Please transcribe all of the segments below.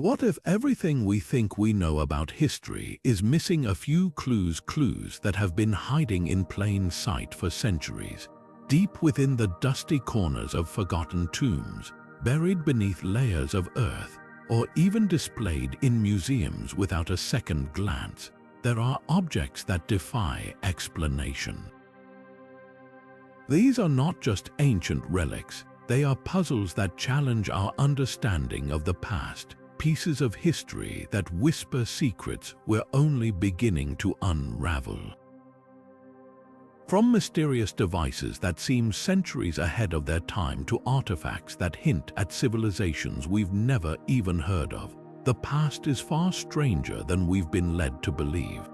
What if everything we think we know about history is missing a few clues that have been hiding in plain sight for centuries, deep within the dusty corners of forgotten tombs, buried beneath layers of earth, or even displayed in museums without a second glance? There are objects that defy explanation. These are not just ancient relics, they are puzzles that challenge our understanding of the past, pieces of history that whisper secrets we're only beginning to unravel. From mysterious devices that seem centuries ahead of their time to artifacts that hint at civilizations we've never even heard of, the past is far stranger than we've been led to believe.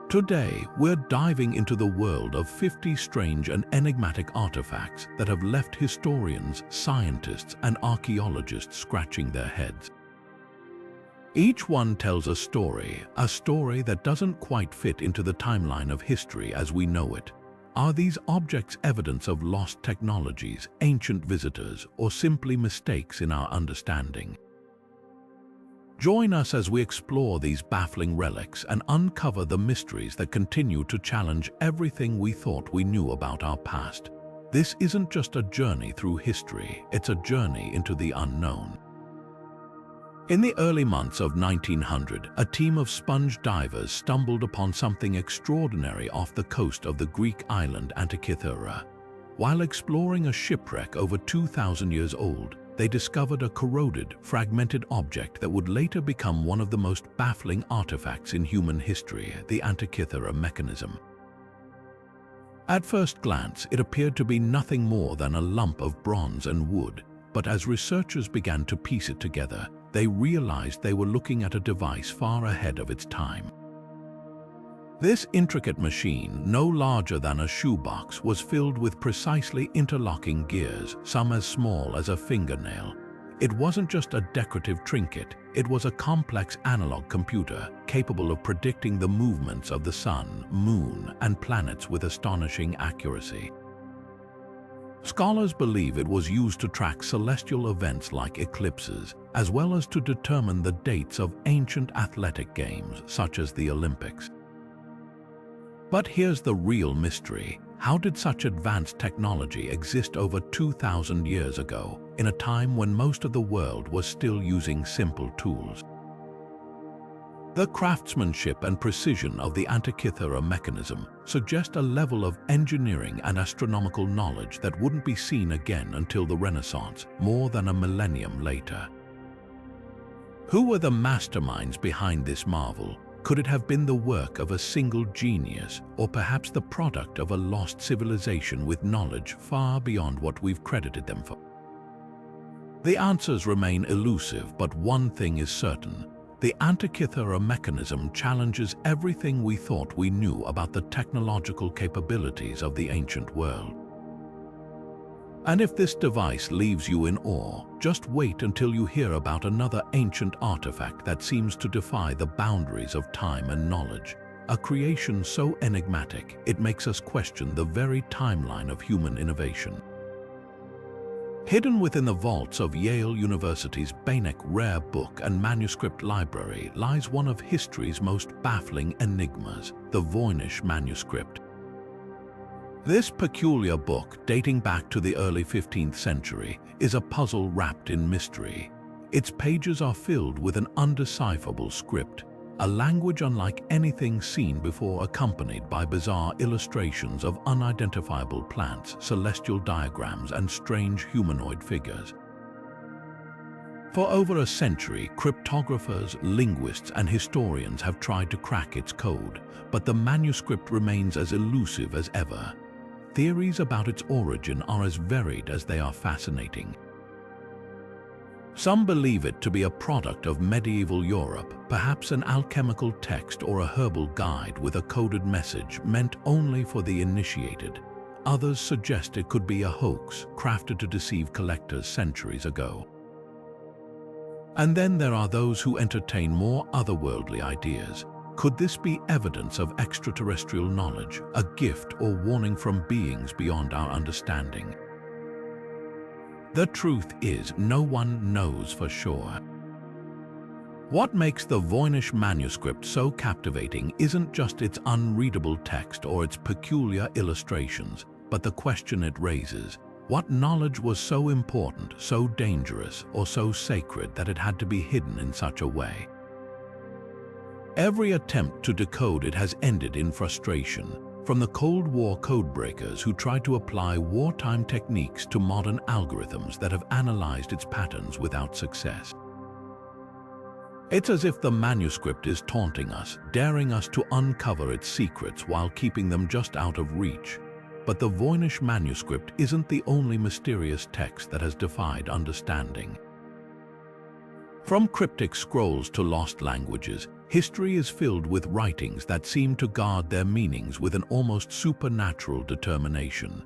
Today, we're diving into the world of 50 strange and enigmatic artifacts that have left historians, scientists, and archaeologists scratching their heads. Each one tells a story that doesn't quite fit into the timeline of history as we know it. Are these objects evidence of lost technologies, ancient visitors, or simply mistakes in our understanding? Join us as we explore these baffling relics and uncover the mysteries that continue to challenge everything we thought we knew about our past. This isn't just a journey through history, it's a journey into the unknown. In the early months of 1900, a team of sponge divers stumbled upon something extraordinary off the coast of the Greek island Antikythera. While exploring a shipwreck over 2,000 years old, they discovered a corroded, fragmented object that would later become one of the most baffling artifacts in human history, the Antikythera Mechanism. At first glance, it appeared to be nothing more than a lump of bronze and wood, but as researchers began to piece it together, they realized they were looking at a device far ahead of its time. This intricate machine, no larger than a shoebox, was filled with precisely interlocking gears, some as small as a fingernail. It wasn't just a decorative trinket, it was a complex analog computer capable of predicting the movements of the sun, moon, and planets with astonishing accuracy. Scholars believe it was used to track celestial events like eclipses, as well as to determine the dates of ancient athletic games such as the Olympics. But here's the real mystery. How did such advanced technology exist over 2,000 years ago, in a time when most of the world was still using simple tools? The craftsmanship and precision of the Antikythera Mechanism suggest a level of engineering and astronomical knowledge that wouldn't be seen again until the Renaissance, more than a millennium later. Who were the masterminds behind this marvel? Could it have been the work of a single genius, or perhaps the product of a lost civilization with knowledge far beyond what we've credited them for? The answers remain elusive, but one thing is certain. The Antikythera Mechanism challenges everything we thought we knew about the technological capabilities of the ancient world. And if this device leaves you in awe, just wait until you hear about another ancient artifact that seems to defy the boundaries of time and knowledge. A creation so enigmatic, it makes us question the very timeline of human innovation. Hidden within the vaults of Yale University's Voynich Rare Book and Manuscript Library lies one of history's most baffling enigmas, the Voynich Manuscript. This peculiar book, dating back to the early 15th century, is a puzzle wrapped in mystery. Its pages are filled with an undecipherable script, a language unlike anything seen before, accompanied by bizarre illustrations of unidentifiable plants, celestial diagrams, and strange humanoid figures. For over a century, cryptographers, linguists, and historians have tried to crack its code, but the manuscript remains as elusive as ever. Theories about its origin are as varied as they are fascinating. Some believe it to be a product of medieval Europe, perhaps an alchemical text or a herbal guide with a coded message meant only for the initiated. Others suggest it could be a hoax crafted to deceive collectors centuries ago. And then there are those who entertain more otherworldly ideas. Could this be evidence of extraterrestrial knowledge, a gift or warning from beings beyond our understanding? The truth is, no one knows for sure. What makes the Voynich Manuscript so captivating isn't just its unreadable text or its peculiar illustrations, but the question it raises: what knowledge was so important, so dangerous, or so sacred that it had to be hidden in such a way? Every attempt to decode it has ended in frustration, from the Cold War codebreakers who tried to apply wartime techniques to modern algorithms that have analyzed its patterns without success. It's as if the manuscript is taunting us, daring us to uncover its secrets while keeping them just out of reach. But the Voynich Manuscript isn't the only mysterious text that has defied understanding. From cryptic scrolls to lost languages, history is filled with writings that seem to guard their meanings with an almost supernatural determination.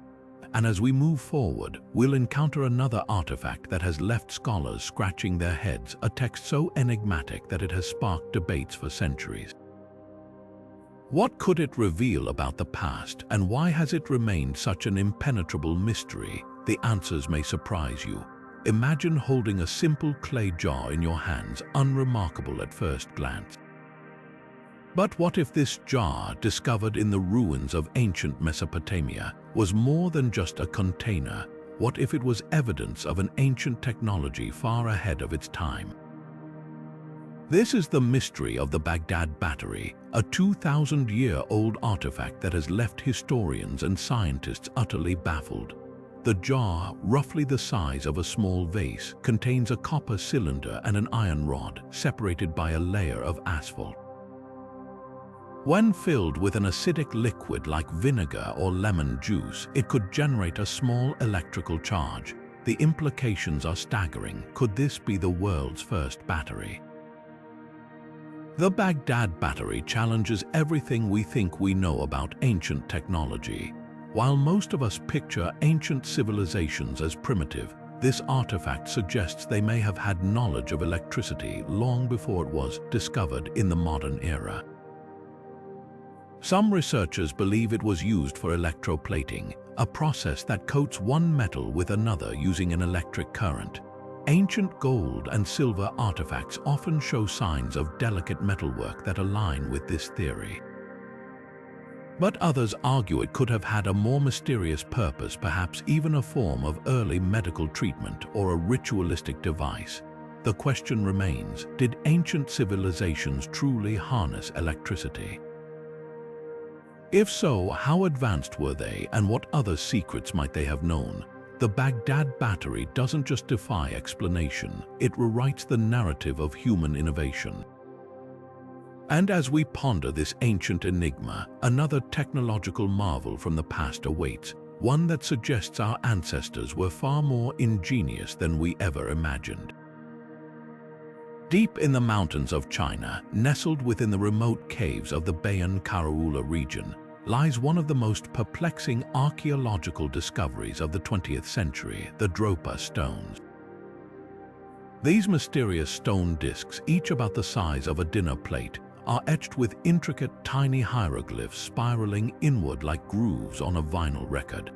And as we move forward, we'll encounter another artifact that has left scholars scratching their heads, a text so enigmatic that it has sparked debates for centuries. What could it reveal about the past, and why has it remained such an impenetrable mystery? The answers may surprise you. Imagine holding a simple clay jar in your hands, unremarkable at first glance. But what if this jar, discovered in the ruins of ancient Mesopotamia, was more than just a container? What if it was evidence of an ancient technology far ahead of its time? This is the mystery of the Baghdad Battery, a 2,000-year-old artifact that has left historians and scientists utterly baffled. The jar, roughly the size of a small vase, contains a copper cylinder and an iron rod, separated by a layer of asphalt. When filled with an acidic liquid like vinegar or lemon juice, it could generate a small electrical charge. The implications are staggering. Could this be the world's first battery? The Baghdad Battery challenges everything we think we know about ancient technology. While most of us picture ancient civilizations as primitive, this artifact suggests they may have had knowledge of electricity long before it was discovered in the modern era. Some researchers believe it was used for electroplating, a process that coats one metal with another using an electric current. Ancient gold and silver artifacts often show signs of delicate metalwork that align with this theory. But others argue it could have had a more mysterious purpose, perhaps even a form of early medical treatment or a ritualistic device. The question remains: did ancient civilizations truly harness electricity? If so, how advanced were they, and what other secrets might they have known? The Baghdad Battery doesn't just defy explanation, it rewrites the narrative of human innovation. And as we ponder this ancient enigma, another technological marvel from the past awaits, one that suggests our ancestors were far more ingenious than we ever imagined. Deep in the mountains of China, nestled within the remote caves of the Baigong Pipes region, lies one of the most perplexing archaeological discoveries of the 20th century, the Dropa Stones. These mysterious stone discs, each about the size of a dinner plate, are etched with intricate tiny hieroglyphs spiraling inward like grooves on a vinyl record.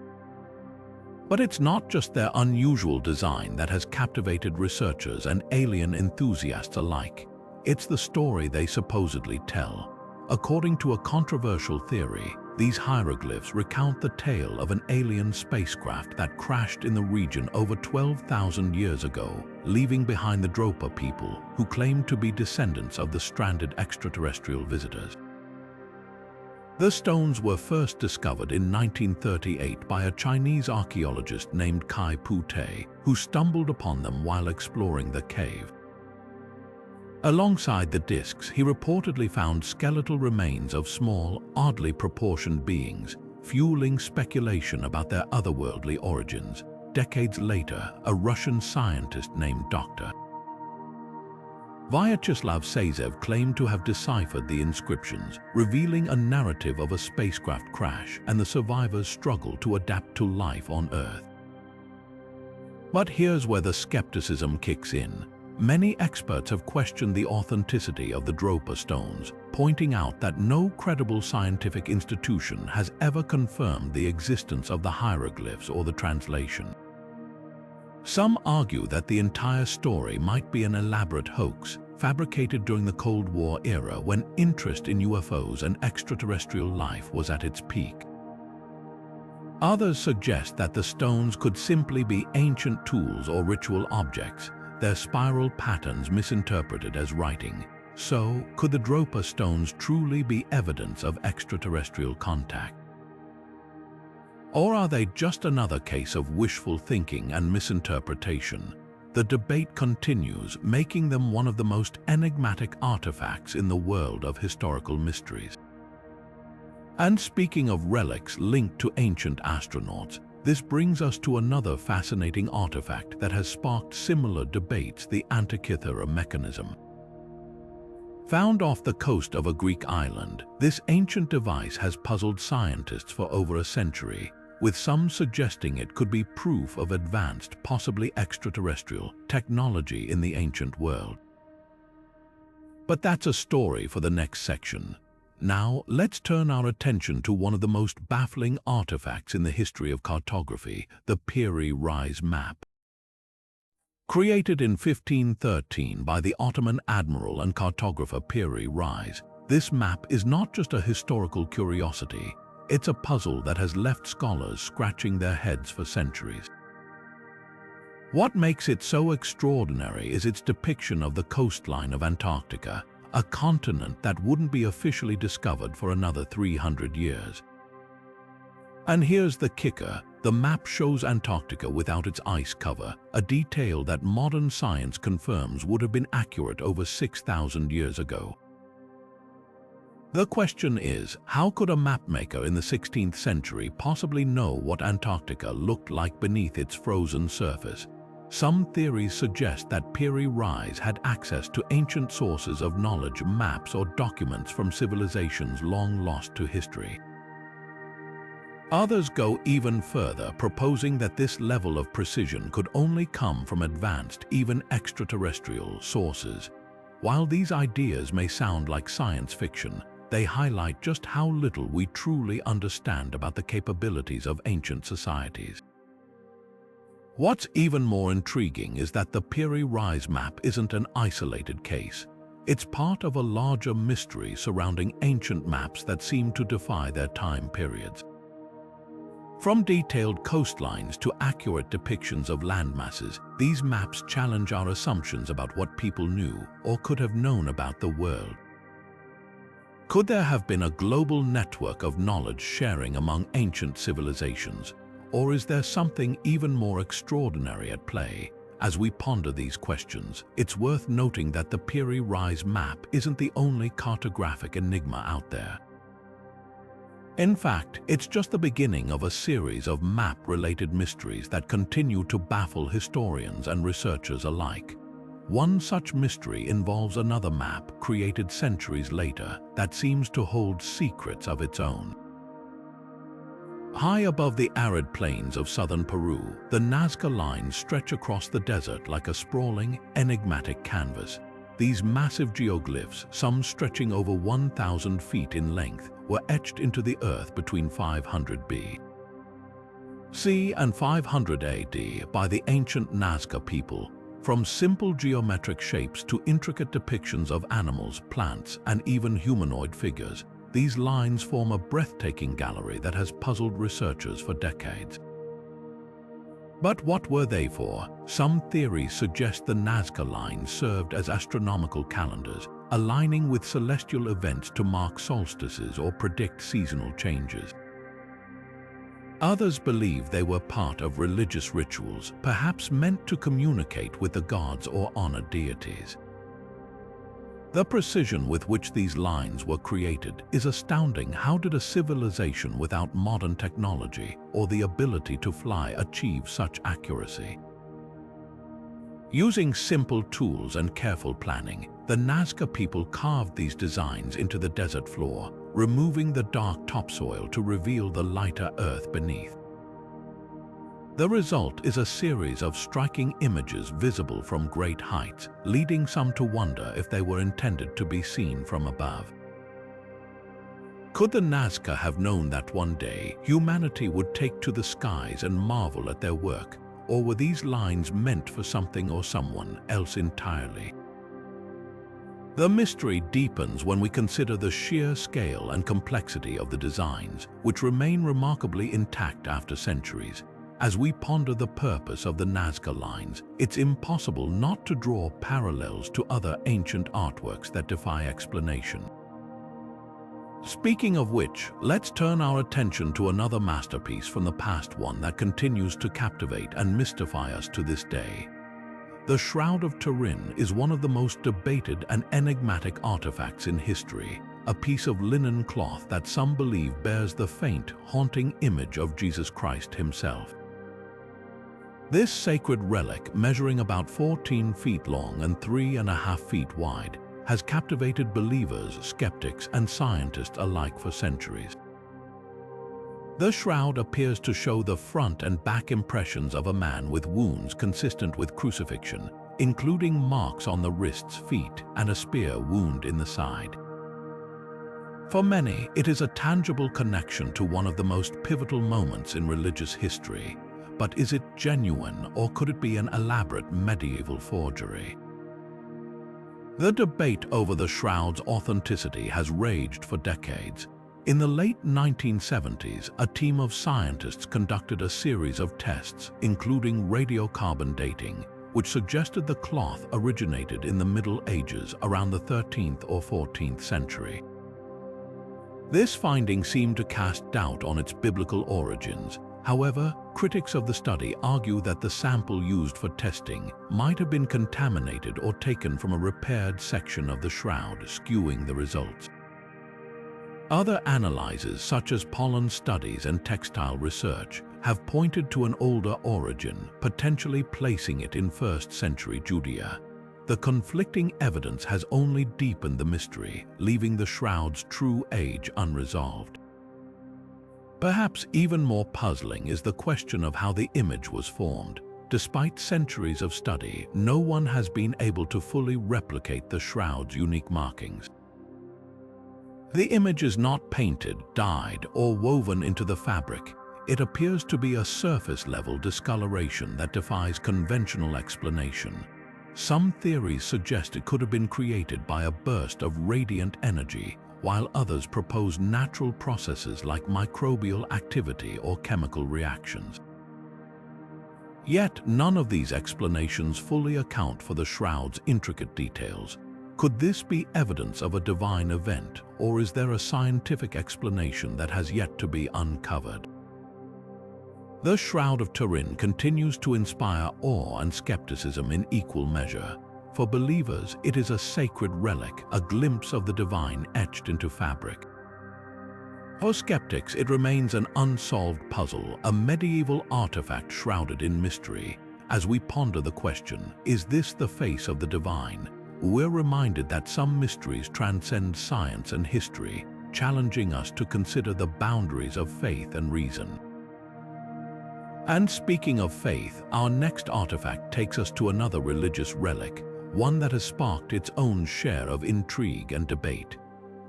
But it's not just their unusual design that has captivated researchers and alien enthusiasts alike. It's the story they supposedly tell. According to a controversial theory, these hieroglyphs recount the tale of an alien spacecraft that crashed in the region over 12,000 years ago, leaving behind the Dropa people, who claimed to be descendants of the stranded extraterrestrial visitors. The stones were first discovered in 1938 by a Chinese archaeologist named Kai Pu-te, who stumbled upon them while exploring the cave. Alongside the discs, he reportedly found skeletal remains of small, oddly proportioned beings, fueling speculation about their otherworldly origins. Decades later, a Russian scientist named Dr. Vyacheslav Sazev claimed to have deciphered the inscriptions, revealing a narrative of a spacecraft crash and the survivors' struggle to adapt to life on Earth. But here's where the skepticism kicks in. Many experts have questioned the authenticity of the Dropa stones, pointing out that no credible scientific institution has ever confirmed the existence of the hieroglyphs or the translation. Some argue that the entire story might be an elaborate hoax, fabricated during the Cold War era when interest in UFOs and extraterrestrial life was at its peak. Others suggest that the stones could simply be ancient tools or ritual objects, their spiral patterns misinterpreted as writing. So, could the Dropa Stones truly be evidence of extraterrestrial contact? Or are they just another case of wishful thinking and misinterpretation? The debate continues, making them one of the most enigmatic artifacts in the world of historical mysteries. And speaking of relics linked to ancient astronauts, this brings us to another fascinating artifact that has sparked similar debates: the Antikythera Mechanism. Found off the coast of a Greek island, this ancient device has puzzled scientists for over a century, with some suggesting it could be proof of advanced, possibly extraterrestrial, technology in the ancient world. But that's a story for the next section. Now, let's turn our attention to one of the most baffling artifacts in the history of cartography, the Piri Reis Map. Created in 1513 by the Ottoman admiral and cartographer Piri Reis, this map is not just a historical curiosity, it's a puzzle that has left scholars scratching their heads for centuries. What makes it so extraordinary is its depiction of the coastline of Antarctica, a continent that wouldn't be officially discovered for another 300 years. And here's the kicker: the map shows Antarctica without its ice cover, a detail that modern science confirms would have been accurate over 6,000 years ago. The question is, how could a mapmaker in the 16th century possibly know what Antarctica looked like beneath its frozen surface? Some theories suggest that Piri Reis had access to ancient sources of knowledge, maps or documents from civilizations long lost to history. Others go even further, proposing that this level of precision could only come from advanced, even extraterrestrial sources. While these ideas may sound like science fiction, they highlight just how little we truly understand about the capabilities of ancient societies. What's even more intriguing is that the Piri Reis Map isn't an isolated case. It's part of a larger mystery surrounding ancient maps that seem to defy their time periods. From detailed coastlines to accurate depictions of landmasses, these maps challenge our assumptions about what people knew or could have known about the world. Could there have been a global network of knowledge sharing among ancient civilizations? Or is there something even more extraordinary at play? As we ponder these questions, it's worth noting that the Piri Reis Map isn't the only cartographic enigma out there. In fact, it's just the beginning of a series of map-related mysteries that continue to baffle historians and researchers alike. One such mystery involves another map created centuries later that seems to hold secrets of its own. High above the arid plains of southern Peru, the Nazca Lines stretch across the desert like a sprawling, enigmatic canvas. These massive geoglyphs, some stretching over 1,000 feet in length, were etched into the earth between 500 B.C. and 500 AD by the ancient Nazca people. From simple geometric shapes to intricate depictions of animals, plants, and even humanoid figures, these lines form a breathtaking gallery that has puzzled researchers for decades. But what were they for? Some theories suggest the Nazca Lines served as astronomical calendars, aligning with celestial events to mark solstices or predict seasonal changes. Others believe they were part of religious rituals, perhaps meant to communicate with the gods or honor deities. The precision with which these lines were created is astounding. How did a civilization without modern technology or the ability to fly achieve such accuracy? Using simple tools and careful planning, the Nazca people carved these designs into the desert floor, removing the dark topsoil to reveal the lighter earth beneath. The result is a series of striking images visible from great heights, leading some to wonder if they were intended to be seen from above. Could the Nazca have known that one day humanity would take to the skies and marvel at their work, or were these lines meant for something or someone else entirely? The mystery deepens when we consider the sheer scale and complexity of the designs, which remain remarkably intact after centuries. As we ponder the purpose of the Nazca Lines, it's impossible not to draw parallels to other ancient artworks that defy explanation. Speaking of which, let's turn our attention to another masterpiece from the past, one that continues to captivate and mystify us to this day. The Shroud of Turin is one of the most debated and enigmatic artifacts in history, a piece of linen cloth that some believe bears the faint, haunting image of Jesus Christ himself. This sacred relic, measuring about 14 feet long and 3.5 feet wide, has captivated believers, skeptics, and scientists alike for centuries. The shroud appears to show the front and back impressions of a man with wounds consistent with crucifixion, including marks on the wrists, feet, and a spear wound in the side. For many, it is a tangible connection to one of the most pivotal moments in religious history. But is it genuine, or could it be an elaborate medieval forgery? The debate over the shroud's authenticity has raged for decades. In the late 1970s, a team of scientists conducted a series of tests, including radiocarbon dating, which suggested the cloth originated in the Middle Ages around the 13th or 14th century. This finding seemed to cast doubt on its biblical origins. However, critics of the study argue that the sample used for testing might have been contaminated or taken from a repaired section of the shroud, skewing the results. Other analyses, such as pollen studies and textile research, have pointed to an older origin, potentially placing it in 1st century Judea. The conflicting evidence has only deepened the mystery, leaving the shroud's true age unresolved. Perhaps even more puzzling is the question of how the image was formed. Despite centuries of study, no one has been able to fully replicate the shroud's unique markings. The image is not painted, dyed, or woven into the fabric. It appears to be a surface-level discoloration that defies conventional explanation. Some theories suggest it could have been created by a burst of radiant energy, while others propose natural processes like microbial activity or chemical reactions. Yet none of these explanations fully account for the shroud's intricate details. Could this be evidence of a divine event, or is there a scientific explanation that has yet to be uncovered? The Shroud of Turin continues to inspire awe and skepticism in equal measure. For believers, it is a sacred relic, a glimpse of the divine etched into fabric. For skeptics, it remains an unsolved puzzle, a medieval artifact shrouded in mystery. As we ponder the question, is this the face of the divine? We're reminded that some mysteries transcend science and history, challenging us to consider the boundaries of faith and reason. And speaking of faith, our next artifact takes us to another religious relic, one that has sparked its own share of intrigue and debate.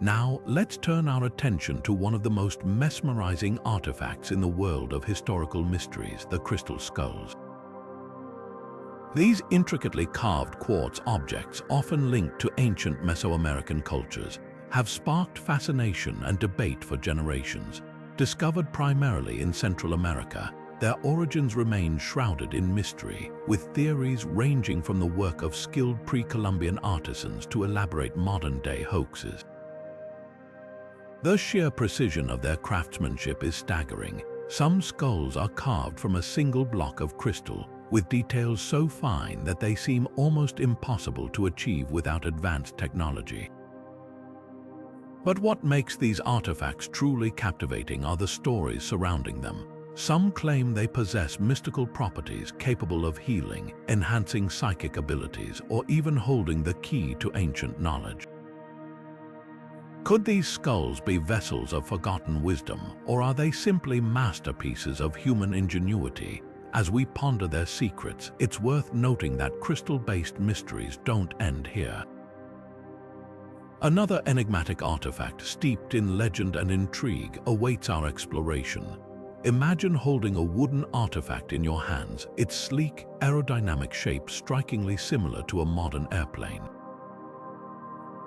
Now, let's turn our attention to one of the most mesmerizing artifacts in the world of historical mysteries, the crystal skulls. These intricately carved quartz objects, often linked to ancient Mesoamerican cultures, have sparked fascination and debate for generations. Discovered primarily in Central America, their origins remain shrouded in mystery, with theories ranging from the work of skilled pre-Columbian artisans to elaborate modern-day hoaxes. The sheer precision of their craftsmanship is staggering. Some skulls are carved from a single block of crystal, with details so fine that they seem almost impossible to achieve without advanced technology. But what makes these artifacts truly captivating are the stories surrounding them. Some claim they possess mystical properties capable of healing, enhancing psychic abilities, or even holding the key to ancient knowledge. Could these skulls be vessels of forgotten wisdom, or are they simply masterpieces of human ingenuity? As we ponder their secrets, it's worth noting that crystal-based mysteries don't end here. Another enigmatic artifact steeped in legend and intrigue awaits our exploration. Imagine holding a wooden artifact in your hands, its sleek, aerodynamic shape strikingly similar to a modern airplane.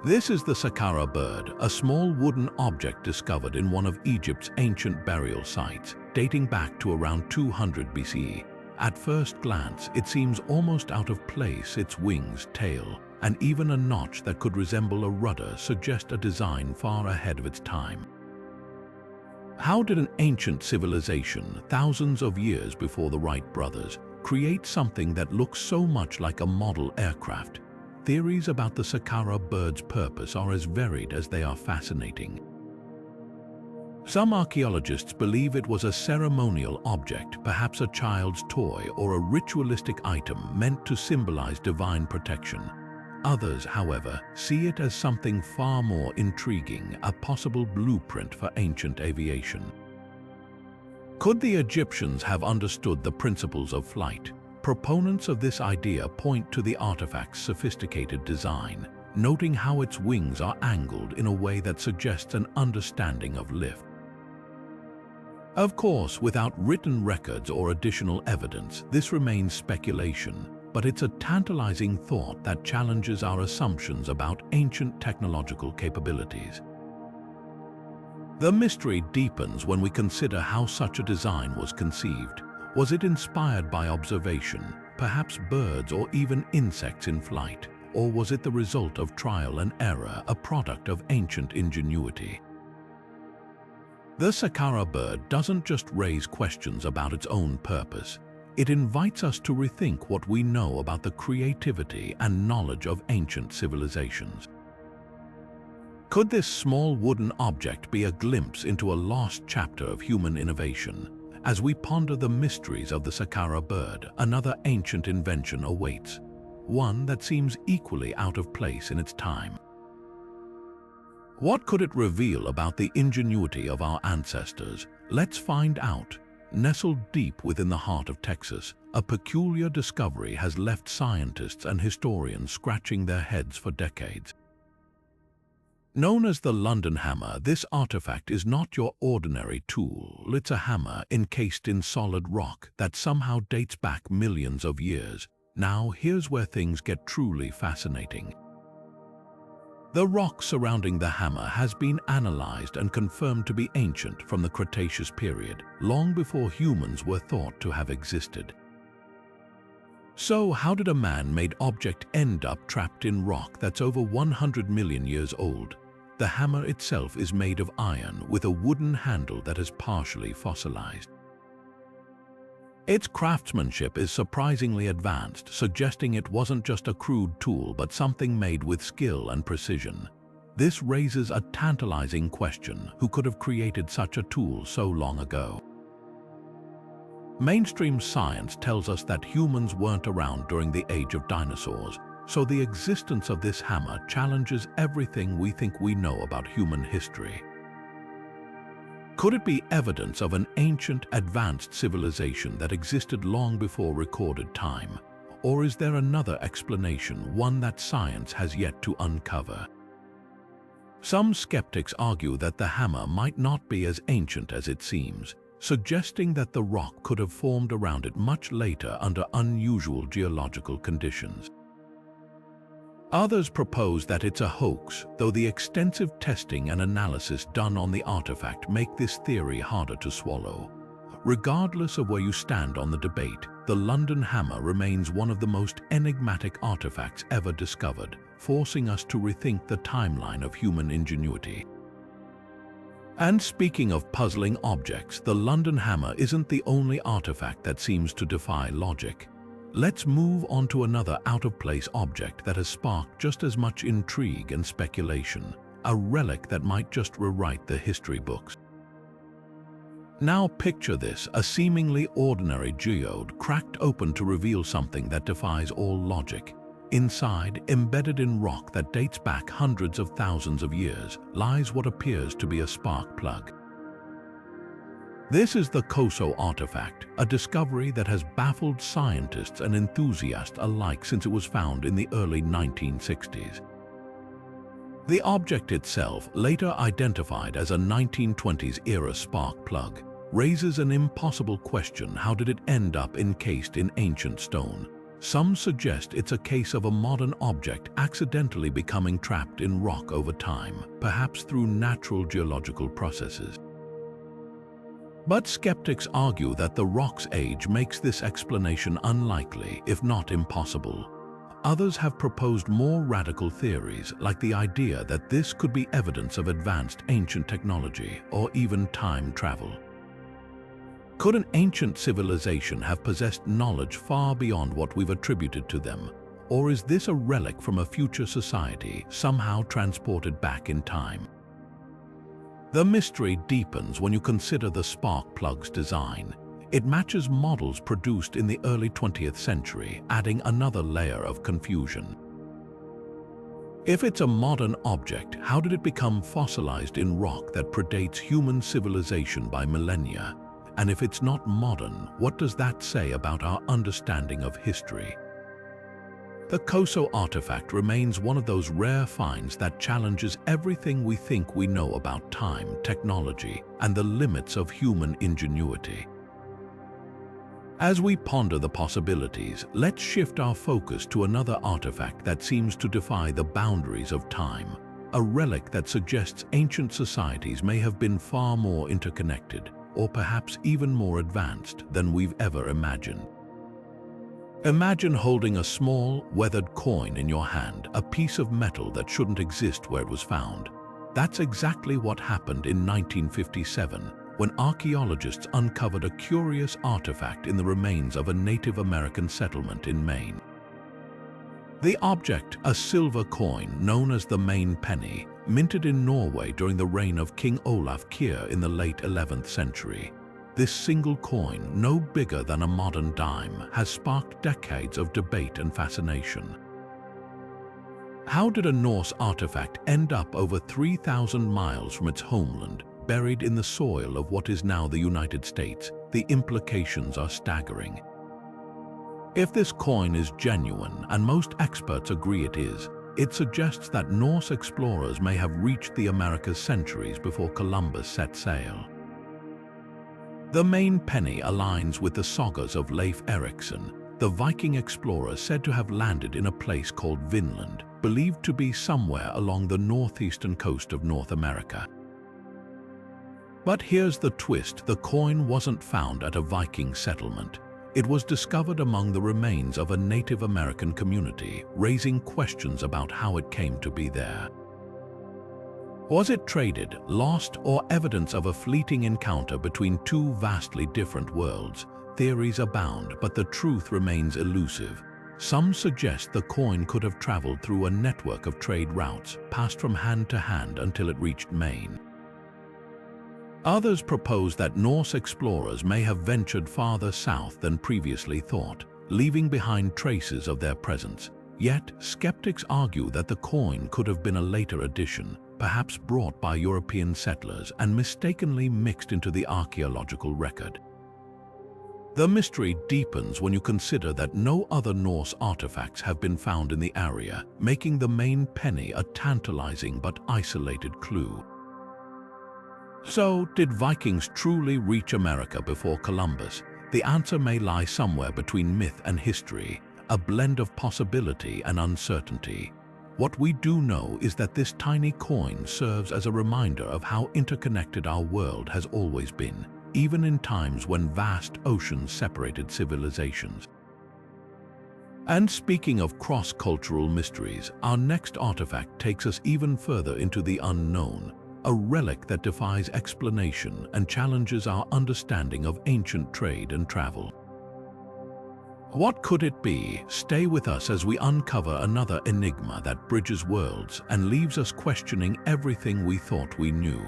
This is the Saqqara Bird, a small wooden object discovered in one of Egypt's ancient burial sites, dating back to around 200 BCE. At first glance, it seems almost out of place. Its wings, tail, and even a notch that could resemble a rudder suggest a design far ahead of its time. How did an ancient civilization, thousands of years before the Wright brothers, create something that looks so much like a model aircraft? Theories about the Saqqara Bird's purpose are as varied as they are fascinating. Some archaeologists believe it was a ceremonial object, perhaps a child's toy or a ritualistic item meant to symbolize divine protection. Others, however, see it as something far more intriguing, a possible blueprint for ancient aviation. Could the Egyptians have understood the principles of flight? Proponents of this idea point to the artifact's sophisticated design, noting how its wings are angled in a way that suggests an understanding of lift. Of course, without written records or additional evidence, this remains speculation, but it's a tantalizing thought that challenges our assumptions about ancient technological capabilities. The mystery deepens when we consider how such a design was conceived. Was it inspired by observation, perhaps birds or even insects in flight? Or was it the result of trial and error, a product of ancient ingenuity? The Saqqara Bird doesn't just raise questions about its own purpose. It invites us to rethink what we know about the creativity and knowledge of ancient civilizations. Could this small wooden object be a glimpse into a lost chapter of human innovation? As we ponder the mysteries of the Saqqara Bird, another ancient invention awaits, one that seems equally out of place in its time. What could it reveal about the ingenuity of our ancestors? Let's find out. Nestled deep within the heart of Texas, a peculiar discovery has left scientists and historians scratching their heads for decades. Known as the London Hammer, this artifact is not your ordinary tool. It's a hammer encased in solid rock that somehow dates back millions of years. Now, here's where things get truly fascinating. The rock surrounding the hammer has been analyzed and confirmed to be ancient from the Cretaceous period, long before humans were thought to have existed. So, how did a man-made object end up trapped in rock that's over 100 million years old? The hammer itself is made of iron with a wooden handle that is partially fossilized. Its craftsmanship is surprisingly advanced, suggesting it wasn't just a crude tool but something made with skill and precision. This raises a tantalizing question: who could have created such a tool so long ago? Mainstream science tells us that humans weren't around during the age of dinosaurs, so the existence of this hammer challenges everything we think we know about human history. Could it be evidence of an ancient, advanced civilization that existed long before recorded time? Or is there another explanation, one that science has yet to uncover? Some skeptics argue that the hammer might not be as ancient as it seems, suggesting that the rock could have formed around it much later under unusual geological conditions. Others propose that it's a hoax, though the extensive testing and analysis done on the artifact make this theory harder to swallow. Regardless of where you stand on the debate, the London Hammer remains one of the most enigmatic artifacts ever discovered, forcing us to rethink the timeline of human ingenuity. And speaking of puzzling objects, the London Hammer isn't the only artifact that seems to defy logic. Let's move on to another out-of-place object that has sparked just as much intrigue and speculation, a relic that might just rewrite the history books. Now picture this, a seemingly ordinary geode cracked open to reveal something that defies all logic. Inside, embedded in rock that dates back hundreds of thousands of years, lies what appears to be a spark plug. This is the COSO Artifact, a discovery that has baffled scientists and enthusiasts alike since it was found in the early 1960s. The object itself, later identified as a 1920s-era spark plug, raises an impossible question: how did it end up encased in ancient stone? Some suggest it's a case of a modern object accidentally becoming trapped in rock over time, perhaps through natural geological processes. But skeptics argue that the rock's age makes this explanation unlikely, if not impossible. Others have proposed more radical theories, like the idea that this could be evidence of advanced ancient technology or even time travel. Could an ancient civilization have possessed knowledge far beyond what we've attributed to them? Or is this a relic from a future society, somehow transported back in time? The mystery deepens when you consider the spark plug's design. It matches models produced in the early 20th century, adding another layer of confusion. If it's a modern object, how did it become fossilized in rock that predates human civilization by millennia? And if it's not modern, what does that say about our understanding of history? The COSO Artifact remains one of those rare finds that challenges everything we think we know about time, technology, and the limits of human ingenuity. As we ponder the possibilities, let's shift our focus to another artifact that seems to defy the boundaries of time, a relic that suggests ancient societies may have been far more interconnected, or perhaps even more advanced than we've ever imagined. Imagine holding a small, weathered coin in your hand, a piece of metal that shouldn't exist where it was found. That's exactly what happened in 1957, when archaeologists uncovered a curious artifact in the remains of a Native American settlement in Maine. The object, a silver coin known as the Maine Penny, minted in Norway during the reign of King Olaf Kyrre in the late 11th century. This single coin, no bigger than a modern dime, has sparked decades of debate and fascination. How did a Norse artifact end up over 3,000 miles from its homeland, buried in the soil of what is now the United States? The implications are staggering. If this coin is genuine, and most experts agree it is, it suggests that Norse explorers may have reached the Americas centuries before Columbus set sail. The Maine Penny aligns with the sagas of Leif Erikson, the Viking explorer said to have landed in a place called Vinland, believed to be somewhere along the northeastern coast of North America. But here's the twist: the coin wasn't found at a Viking settlement. It was discovered among the remains of a Native American community, raising questions about how it came to be there. Was it traded, lost, or evidence of a fleeting encounter between two vastly different worlds? Theories abound, but the truth remains elusive. Some suggest the coin could have traveled through a network of trade routes, passed from hand to hand until it reached Maine. Others propose that Norse explorers may have ventured farther south than previously thought, leaving behind traces of their presence. Yet, skeptics argue that the coin could have been a later addition, perhaps brought by European settlers and mistakenly mixed into the archaeological record. The mystery deepens when you consider that no other Norse artifacts have been found in the area, making the Maine Penny a tantalizing but isolated clue. So, did Vikings truly reach America before Columbus? The answer may lie somewhere between myth and history, a blend of possibility and uncertainty. What we do know is that this tiny coin serves as a reminder of how interconnected our world has always been, even in times when vast oceans separated civilizations. And speaking of cross-cultural mysteries, our next artifact takes us even further into the unknown, a relic that defies explanation and challenges our understanding of ancient trade and travel. What could it be? Stay with us as we uncover another enigma that bridges worlds and leaves us questioning everything we thought we knew.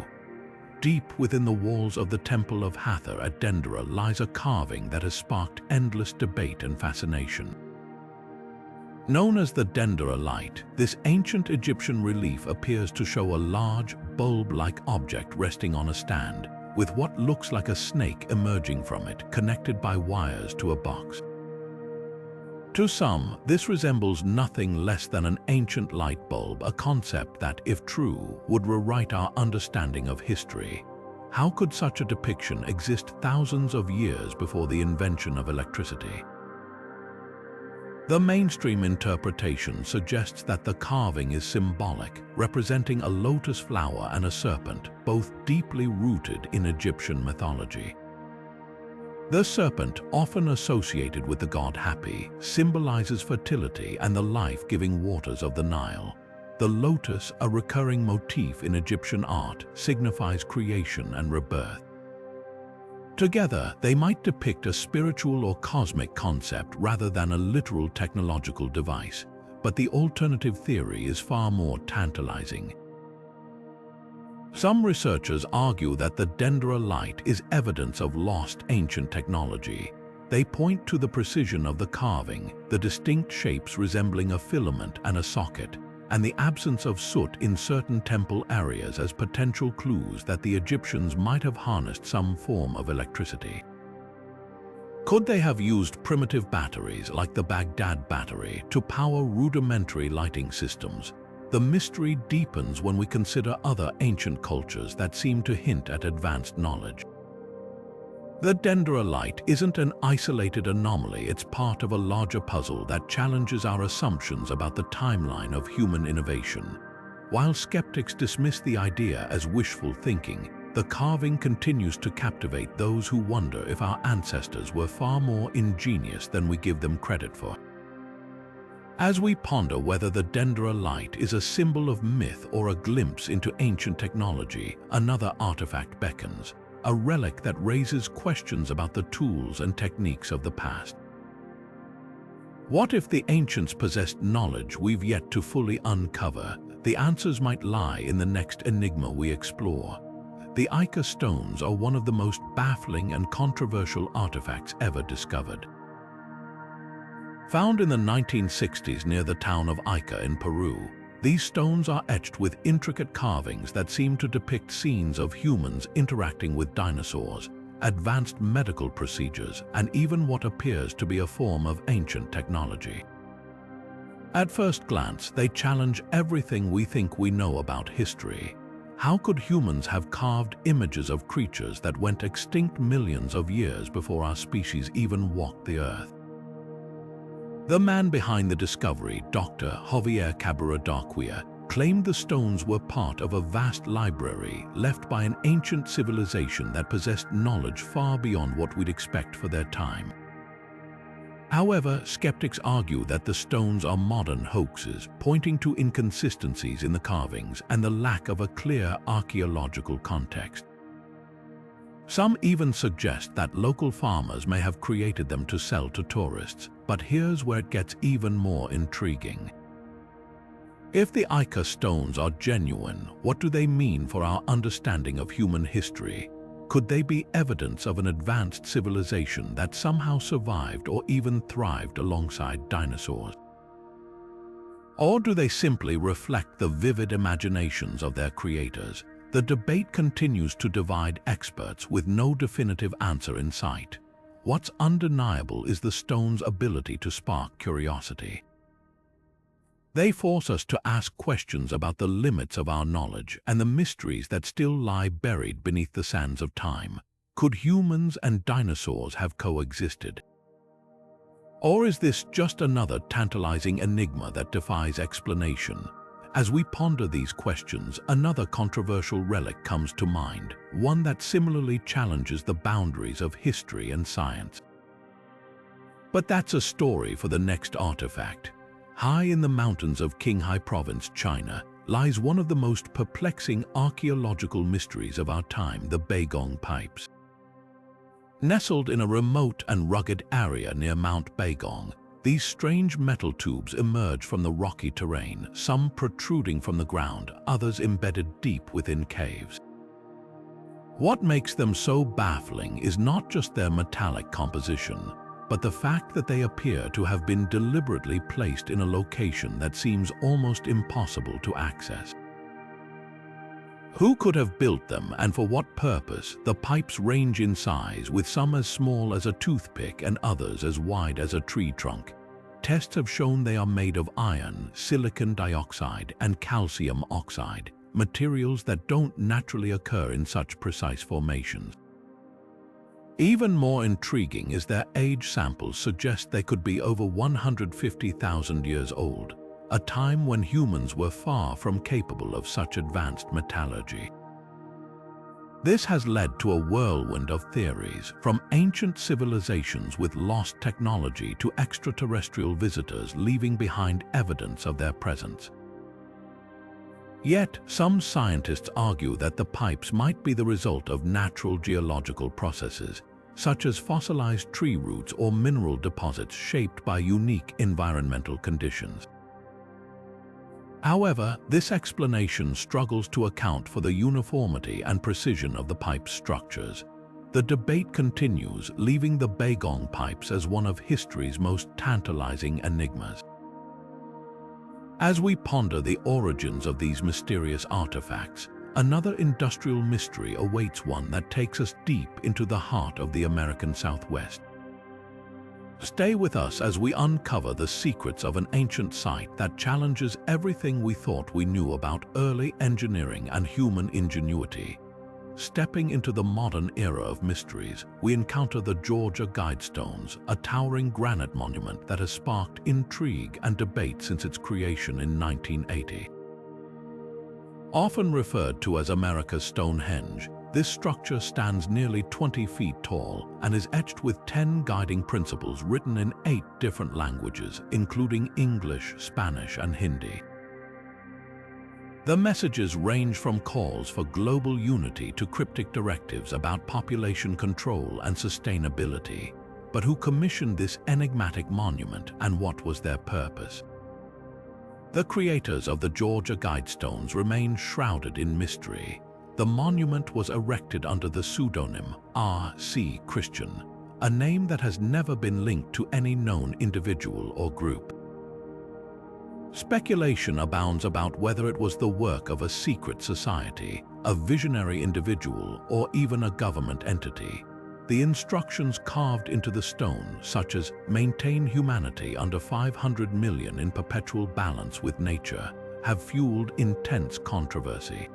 Deep within the walls of the Temple of Hathor at Dendera lies a carving that has sparked endless debate and fascination. Known as the Dendera Light, this ancient Egyptian relief appears to show a large, bulb-like object resting on a stand, with what looks like a snake emerging from it, connected by wires to a box. To some, this resembles nothing less than an ancient light bulb, a concept that, if true, would rewrite our understanding of history. How could such a depiction exist thousands of years before the invention of electricity? The mainstream interpretation suggests that the carving is symbolic, representing a lotus flower and a serpent, both deeply rooted in Egyptian mythology. The serpent, often associated with the god Hapi, symbolizes fertility and the life-giving waters of the Nile. The lotus, a recurring motif in Egyptian art, signifies creation and rebirth. Together, they might depict a spiritual or cosmic concept rather than a literal technological device, but the alternative theory is far more tantalizing. Some researchers argue that the Dendera Light is evidence of lost ancient technology. They point to the precision of the carving, the distinct shapes resembling a filament and a socket, and the absence of soot in certain temple areas as potential clues that the Egyptians might have harnessed some form of electricity. Could they have used primitive batteries like the Baghdad Battery to power rudimentary lighting systems? The mystery deepens when we consider other ancient cultures that seem to hint at advanced knowledge. The Dendera Light isn't an isolated anomaly, it's part of a larger puzzle that challenges our assumptions about the timeline of human innovation. While skeptics dismiss the idea as wishful thinking, the carving continues to captivate those who wonder if our ancestors were far more ingenious than we give them credit for. As we ponder whether the Dendera Light is a symbol of myth or a glimpse into ancient technology, another artifact beckons, a relic that raises questions about the tools and techniques of the past. What if the ancients possessed knowledge we've yet to fully uncover? The answers might lie in the next enigma we explore. The Ica Stones are one of the most baffling and controversial artifacts ever discovered. Found in the 1960s near the town of Ica in Peru, these stones are etched with intricate carvings that seem to depict scenes of humans interacting with dinosaurs, advanced medical procedures, and even what appears to be a form of ancient technology. At first glance, they challenge everything we think we know about history. How could humans have carved images of creatures that went extinct millions of years before our species even walked the earth? The man behind the discovery, Dr. Javier Cabrera, claimed the stones were part of a vast library left by an ancient civilization that possessed knowledge far beyond what we'd expect for their time. However, skeptics argue that the stones are modern hoaxes, pointing to inconsistencies in the carvings and the lack of a clear archaeological context. Some even suggest that local farmers may have created them to sell to tourists, but here's where it gets even more intriguing. If the Ica stones are genuine, what do they mean for our understanding of human history? Could they be evidence of an advanced civilization that somehow survived or even thrived alongside dinosaurs? Or do they simply reflect the vivid imaginations of their creators? The debate continues to divide experts with no definitive answer in sight. What's undeniable is the stone's ability to spark curiosity. They force us to ask questions about the limits of our knowledge and the mysteries that still lie buried beneath the sands of time. Could humans and dinosaurs have coexisted? Or is this just another tantalizing enigma that defies explanation? As we ponder these questions, another controversial relic comes to mind, one that similarly challenges the boundaries of history and science. But that's a story for the next artifact. High in the mountains of Qinghai Province, China, lies one of the most perplexing archaeological mysteries of our time, the Baigong Pipes. Nestled in a remote and rugged area near Mount Baigong, these strange metal tubes emerge from the rocky terrain, some protruding from the ground, others embedded deep within caves. What makes them so baffling is not just their metallic composition, but the fact that they appear to have been deliberately placed in a location that seems almost impossible to access. Who could have built them and for what purpose? The pipes range in size, with some as small as a toothpick and others as wide as a tree trunk. Tests have shown they are made of iron, silicon dioxide, and calcium oxide, materials that don't naturally occur in such precise formations. Even more intriguing is their age. Samples suggest they could be over 150,000 years old, a time when humans were far from capable of such advanced metallurgy. This has led to a whirlwind of theories, from ancient civilizations with lost technology to extraterrestrial visitors leaving behind evidence of their presence. Yet, some scientists argue that the pipes might be the result of natural geological processes, such as fossilized tree roots or mineral deposits shaped by unique environmental conditions. However, this explanation struggles to account for the uniformity and precision of the pipe's structures. The debate continues, leaving the Baigong Pipes as one of history's most tantalizing enigmas. As we ponder the origins of these mysterious artifacts, another industrial mystery awaits, one that takes us deep into the heart of the American Southwest. Stay with us as we uncover the secrets of an ancient site that challenges everything we thought we knew about early engineering and human ingenuity. Stepping into the modern era of mysteries, we encounter the Georgia Guidestones, a towering granite monument that has sparked intrigue and debate since its creation in 1980. Often referred to as America's Stonehenge, this structure stands nearly 20 feet tall and is etched with 10 guiding principles written in 8 different languages, including English, Spanish, and Hindi. The messages range from calls for global unity to cryptic directives about population control and sustainability. But who commissioned this enigmatic monument, and what was their purpose? The creators of the Georgia Guidestones remain shrouded in mystery. The monument was erected under the pseudonym R.C. Christian, a name that has never been linked to any known individual or group. Speculation abounds about whether it was the work of a secret society, a visionary individual, or even a government entity. The instructions carved into the stone, such as "maintain humanity under 500 million in perpetual balance with nature," have fueled intense controversy.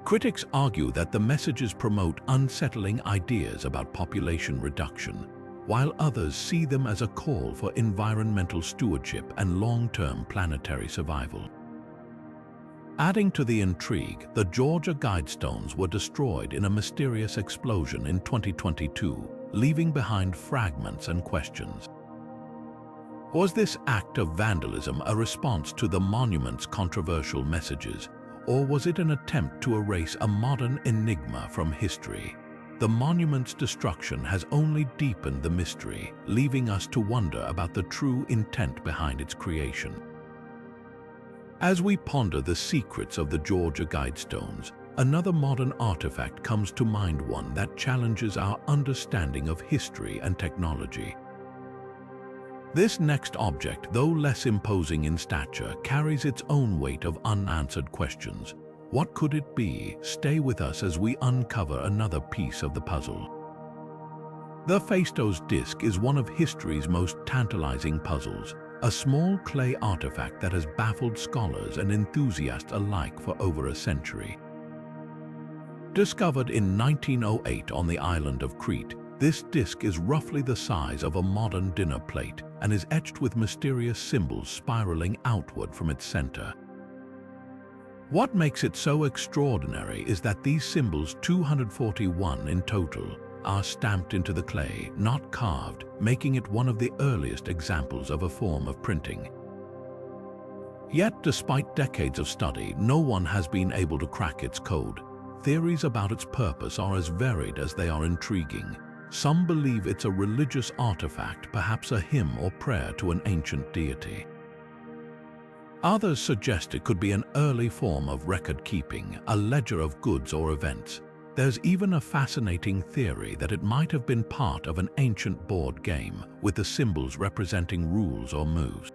Critics argue that the messages promote unsettling ideas about population reduction, while others see them as a call for environmental stewardship and long-term planetary survival. Adding to the intrigue, the Georgia Guidestones were destroyed in a mysterious explosion in 2022, leaving behind fragments and questions. Was this act of vandalism a response to the monument's controversial messages, or was it an attempt to erase a modern enigma from history? The monument's destruction has only deepened the mystery, leaving us to wonder about the true intent behind its creation. As we ponder the secrets of the Georgia Guidestones, another modern artifact comes to mind, one that challenges our understanding of history and technology. This next object, though less imposing in stature, carries its own weight of unanswered questions. What could it be? Stay with us as we uncover another piece of the puzzle. The Phaistos Disc is one of history's most tantalizing puzzles, a small clay artifact that has baffled scholars and enthusiasts alike for over a century. Discovered in 1908 on the island of Crete, this disc is roughly the size of a modern dinner plate and is etched with mysterious symbols spiraling outward from its center. What makes it so extraordinary is that these symbols, 241 in total, are stamped into the clay, not carved, making it one of the earliest examples of a form of printing. Yet, despite decades of study, no one has been able to crack its code. Theories about its purpose are as varied as they are intriguing. Some believe it's a religious artifact, perhaps a hymn or prayer to an ancient deity. Others suggest it could be an early form of record-keeping, a ledger of goods or events. There's even a fascinating theory that it might have been part of an ancient board game, with the symbols representing rules or moves.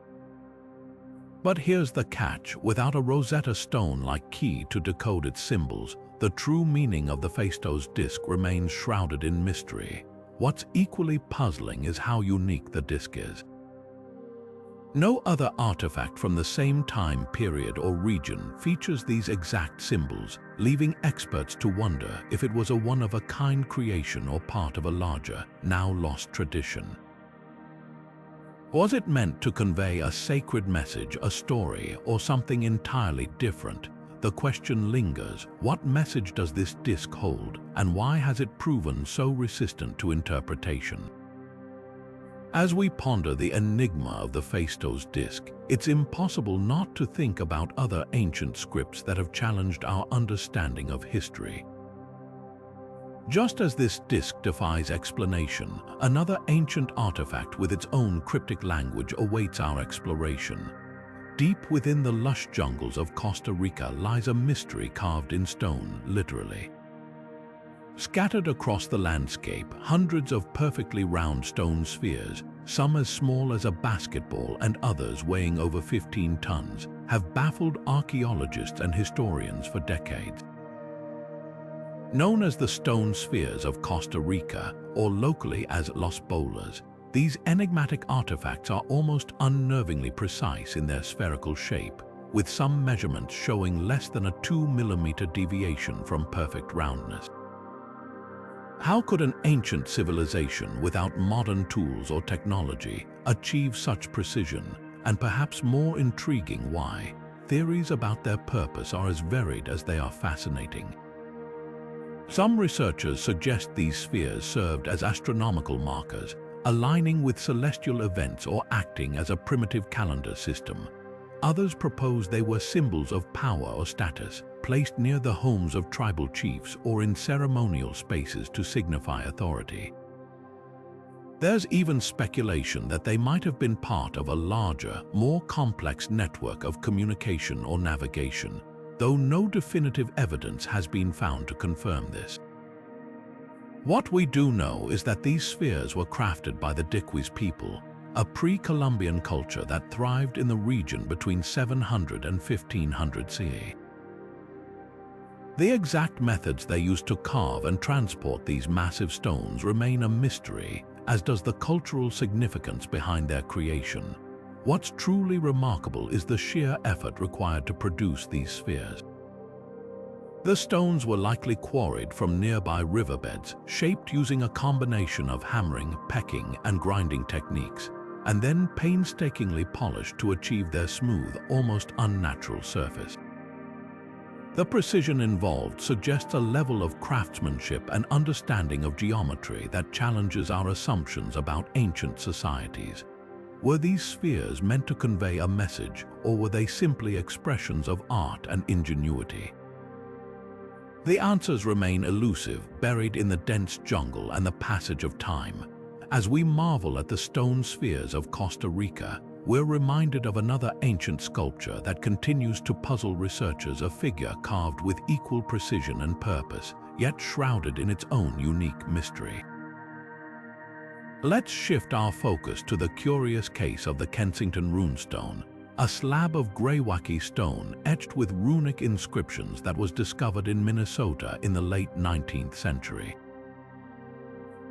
But here's the catch: without a Rosetta Stone-like key to decode its symbols, the true meaning of the Phaistos Disc remains shrouded in mystery. What's equally puzzling is how unique the disc is. No other artifact from the same time period or region features these exact symbols, leaving experts to wonder if it was a one-of-a-kind creation or part of a larger, now-lost tradition. Was it meant to convey a sacred message, a story, or something entirely different? The question lingers: what message does this disc hold, and why has it proven so resistant to interpretation? As we ponder the enigma of the Phaistos Disc, it's impossible not to think about other ancient scripts that have challenged our understanding of history. Just as this disc defies explanation, another ancient artifact with its own cryptic language awaits our exploration. Deep within the lush jungles of Costa Rica lies a mystery carved in stone, literally. Scattered across the landscape, hundreds of perfectly round stone spheres, some as small as a basketball and others weighing over 15 tons, have baffled archaeologists and historians for decades. Known as the stone spheres of Costa Rica, or locally as Los Bolas, these enigmatic artifacts are almost unnervingly precise in their spherical shape, with some measurements showing less than a 2-millimeter deviation from perfect roundness. How could an ancient civilization without modern tools or technology achieve such precision, and perhaps more intriguing, why? Theories about their purpose are as varied as they are fascinating. Some researchers suggest these spheres served as astronomical markers, aligning with celestial events or acting as a primitive calendar system. Others propose they were symbols of power or status, placed near the homes of tribal chiefs or in ceremonial spaces to signify authority. There's even speculation that they might have been part of a larger, more complex network of communication or navigation, though no definitive evidence has been found to confirm this. What we do know is that these spheres were crafted by the Diquis people, a pre-Columbian culture that thrived in the region between 700 and 1500 CE. The exact methods they used to carve and transport these massive stones remain a mystery, as does the cultural significance behind their creation. What's truly remarkable is the sheer effort required to produce these spheres. The stones were likely quarried from nearby riverbeds, shaped using a combination of hammering, pecking, and grinding techniques, and then painstakingly polished to achieve their smooth, almost unnatural surface. The precision involved suggests a level of craftsmanship and understanding of geometry that challenges our assumptions about ancient societies. Were these spheres meant to convey a message, or were they simply expressions of art and ingenuity? The answers remain elusive, buried in the dense jungle and the passage of time. As we marvel at the stone spheres of Costa Rica, we're reminded of another ancient sculpture that continues to puzzle researchers, a figure carved with equal precision and purpose, yet shrouded in its own unique mystery. Let's shift our focus to the curious case of the Kensington runestone, a slab of greywacke stone etched with runic inscriptions that was discovered in Minnesota in the late 19th century.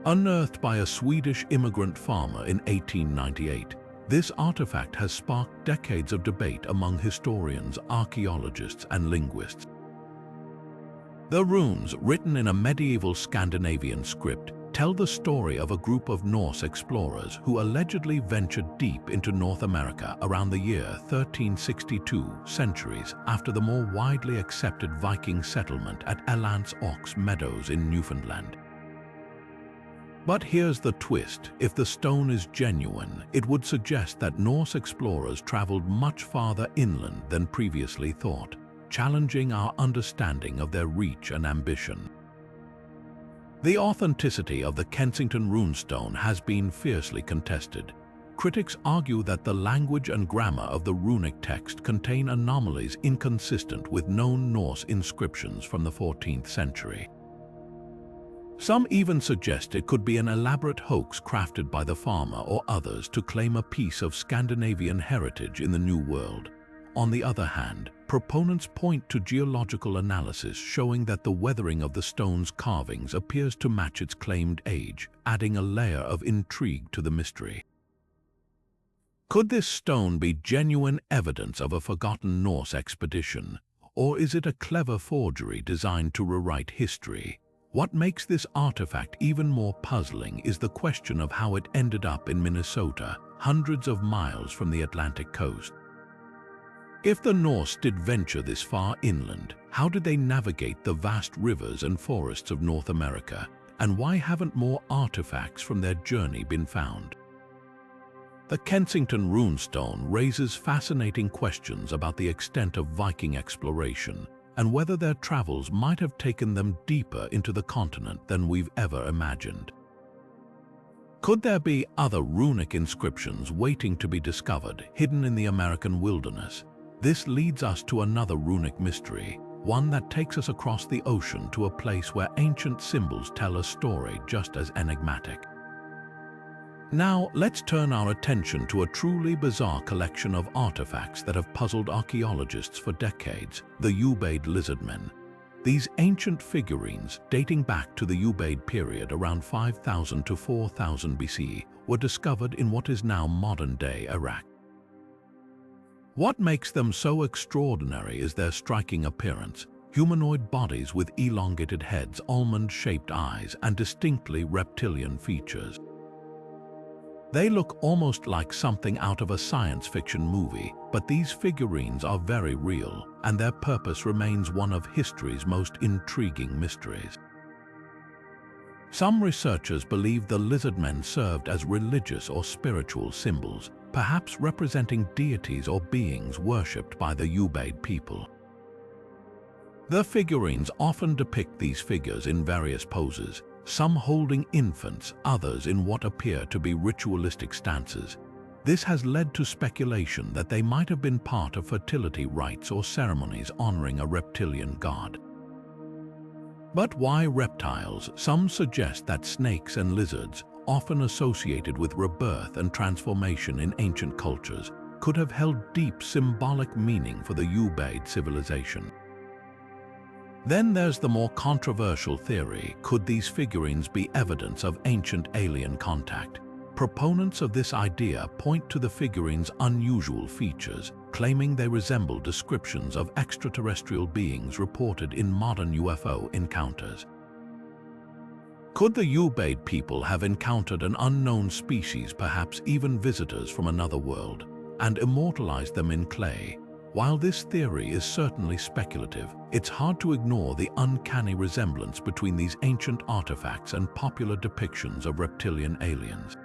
Unearthed by a Swedish immigrant farmer in 1898, this artifact has sparked decades of debate among historians, archaeologists, and linguists. The runes, written in a medieval Scandinavian script, tell the story of a group of Norse explorers who allegedly ventured deep into North America around the year 1362, centuries after the more widely accepted Viking settlement at Elance Ox Meadows in Newfoundland. But here's the twist: if the stone is genuine, it would suggest that Norse explorers traveled much farther inland than previously thought, challenging our understanding of their reach and ambition. The authenticity of the Kensington runestone has been fiercely contested. Critics argue that the language and grammar of the runic text contain anomalies inconsistent with known Norse inscriptions from the 14th century. Some even suggest it could be an elaborate hoax crafted by the farmer or others to claim a piece of Scandinavian heritage in the New World. On the other hand, proponents point to geological analysis showing that the weathering of the stone's carvings appears to match its claimed age, adding a layer of intrigue to the mystery. Could this stone be genuine evidence of a forgotten Norse expedition, or is it a clever forgery designed to rewrite history? What makes this artifact even more puzzling is the question of how it ended up in Minnesota, hundreds of miles from the Atlantic coast. If the Norse did venture this far inland, how did they navigate the vast rivers and forests of North America? And why haven't more artifacts from their journey been found? The Kensington runestone raises fascinating questions about the extent of Viking exploration and whether their travels might have taken them deeper into the continent than we've ever imagined. Could there be other runic inscriptions waiting to be discovered, hidden in the American wilderness? This leads us to another runic mystery, one that takes us across the ocean to a place where ancient symbols tell a story just as enigmatic. Now, let's turn our attention to a truly bizarre collection of artifacts that have puzzled archaeologists for decades, the Ubaid lizardmen. These ancient figurines, dating back to the Ubaid period around 5000 to 4000 BC, were discovered in what is now modern-day Iraq. What makes them so extraordinary is their striking appearance: humanoid bodies with elongated heads, almond-shaped eyes, and distinctly reptilian features. They look almost like something out of a science fiction movie, but these figurines are very real, and their purpose remains one of history's most intriguing mysteries. Some researchers believe the lizardmen served as religious or spiritual symbols, perhaps representing deities or beings worshipped by the Ubaid people. The figurines often depict these figures in various poses, some holding infants, others in what appear to be ritualistic stances. This has led to speculation that they might have been part of fertility rites or ceremonies honoring a reptilian god. But why reptiles? Some suggest that snakes and lizards, often associated with rebirth and transformation in ancient cultures, could have held deep symbolic meaning for the Ubaid civilization. Then there's the more controversial theory: could these figurines be evidence of ancient alien contact? Proponents of this idea point to the figurines' unusual features, claiming they resemble descriptions of extraterrestrial beings reported in modern UFO encounters. Could the Ubaid people have encountered an unknown species, perhaps even visitors from another world, and immortalized them in clay? While this theory is certainly speculative, it's hard to ignore the uncanny resemblance between these ancient artifacts and popular depictions of reptilian aliens.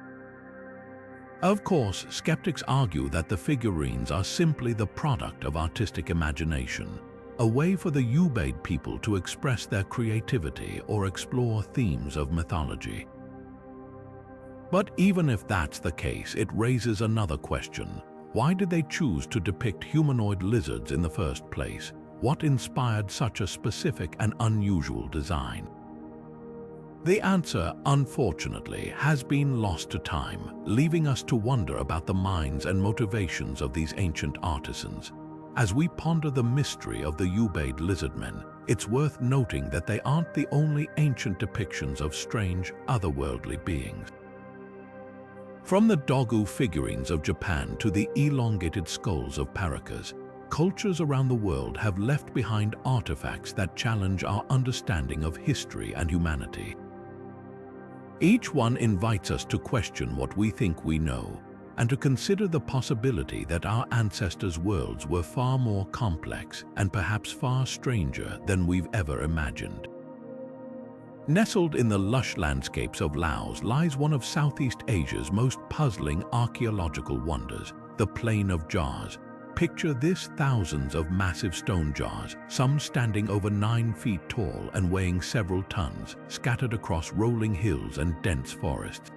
Of course, skeptics argue that the figurines are simply the product of artistic imagination, a way for the Ubaid people to express their creativity or explore themes of mythology. But even if that's the case, it raises another question. Why did they choose to depict humanoid lizards in the first place? What inspired such a specific and unusual design? The answer, unfortunately, has been lost to time, leaving us to wonder about the minds and motivations of these ancient artisans. As we ponder the mystery of the Ubaid lizardmen, it's worth noting that they aren't the only ancient depictions of strange, otherworldly beings. From the dogu figurines of Japan to the elongated skulls of Paracas, cultures around the world have left behind artifacts that challenge our understanding of history and humanity. Each one invites us to question what we think we know, and to consider the possibility that our ancestors' worlds were far more complex and perhaps far stranger than we've ever imagined. Nestled in the lush landscapes of Laos lies one of Southeast Asia's most puzzling archaeological wonders, the Plain of Jars. Picture this: thousands of massive stone jars, some standing over 9 feet tall and weighing several tons, scattered across rolling hills and dense forests.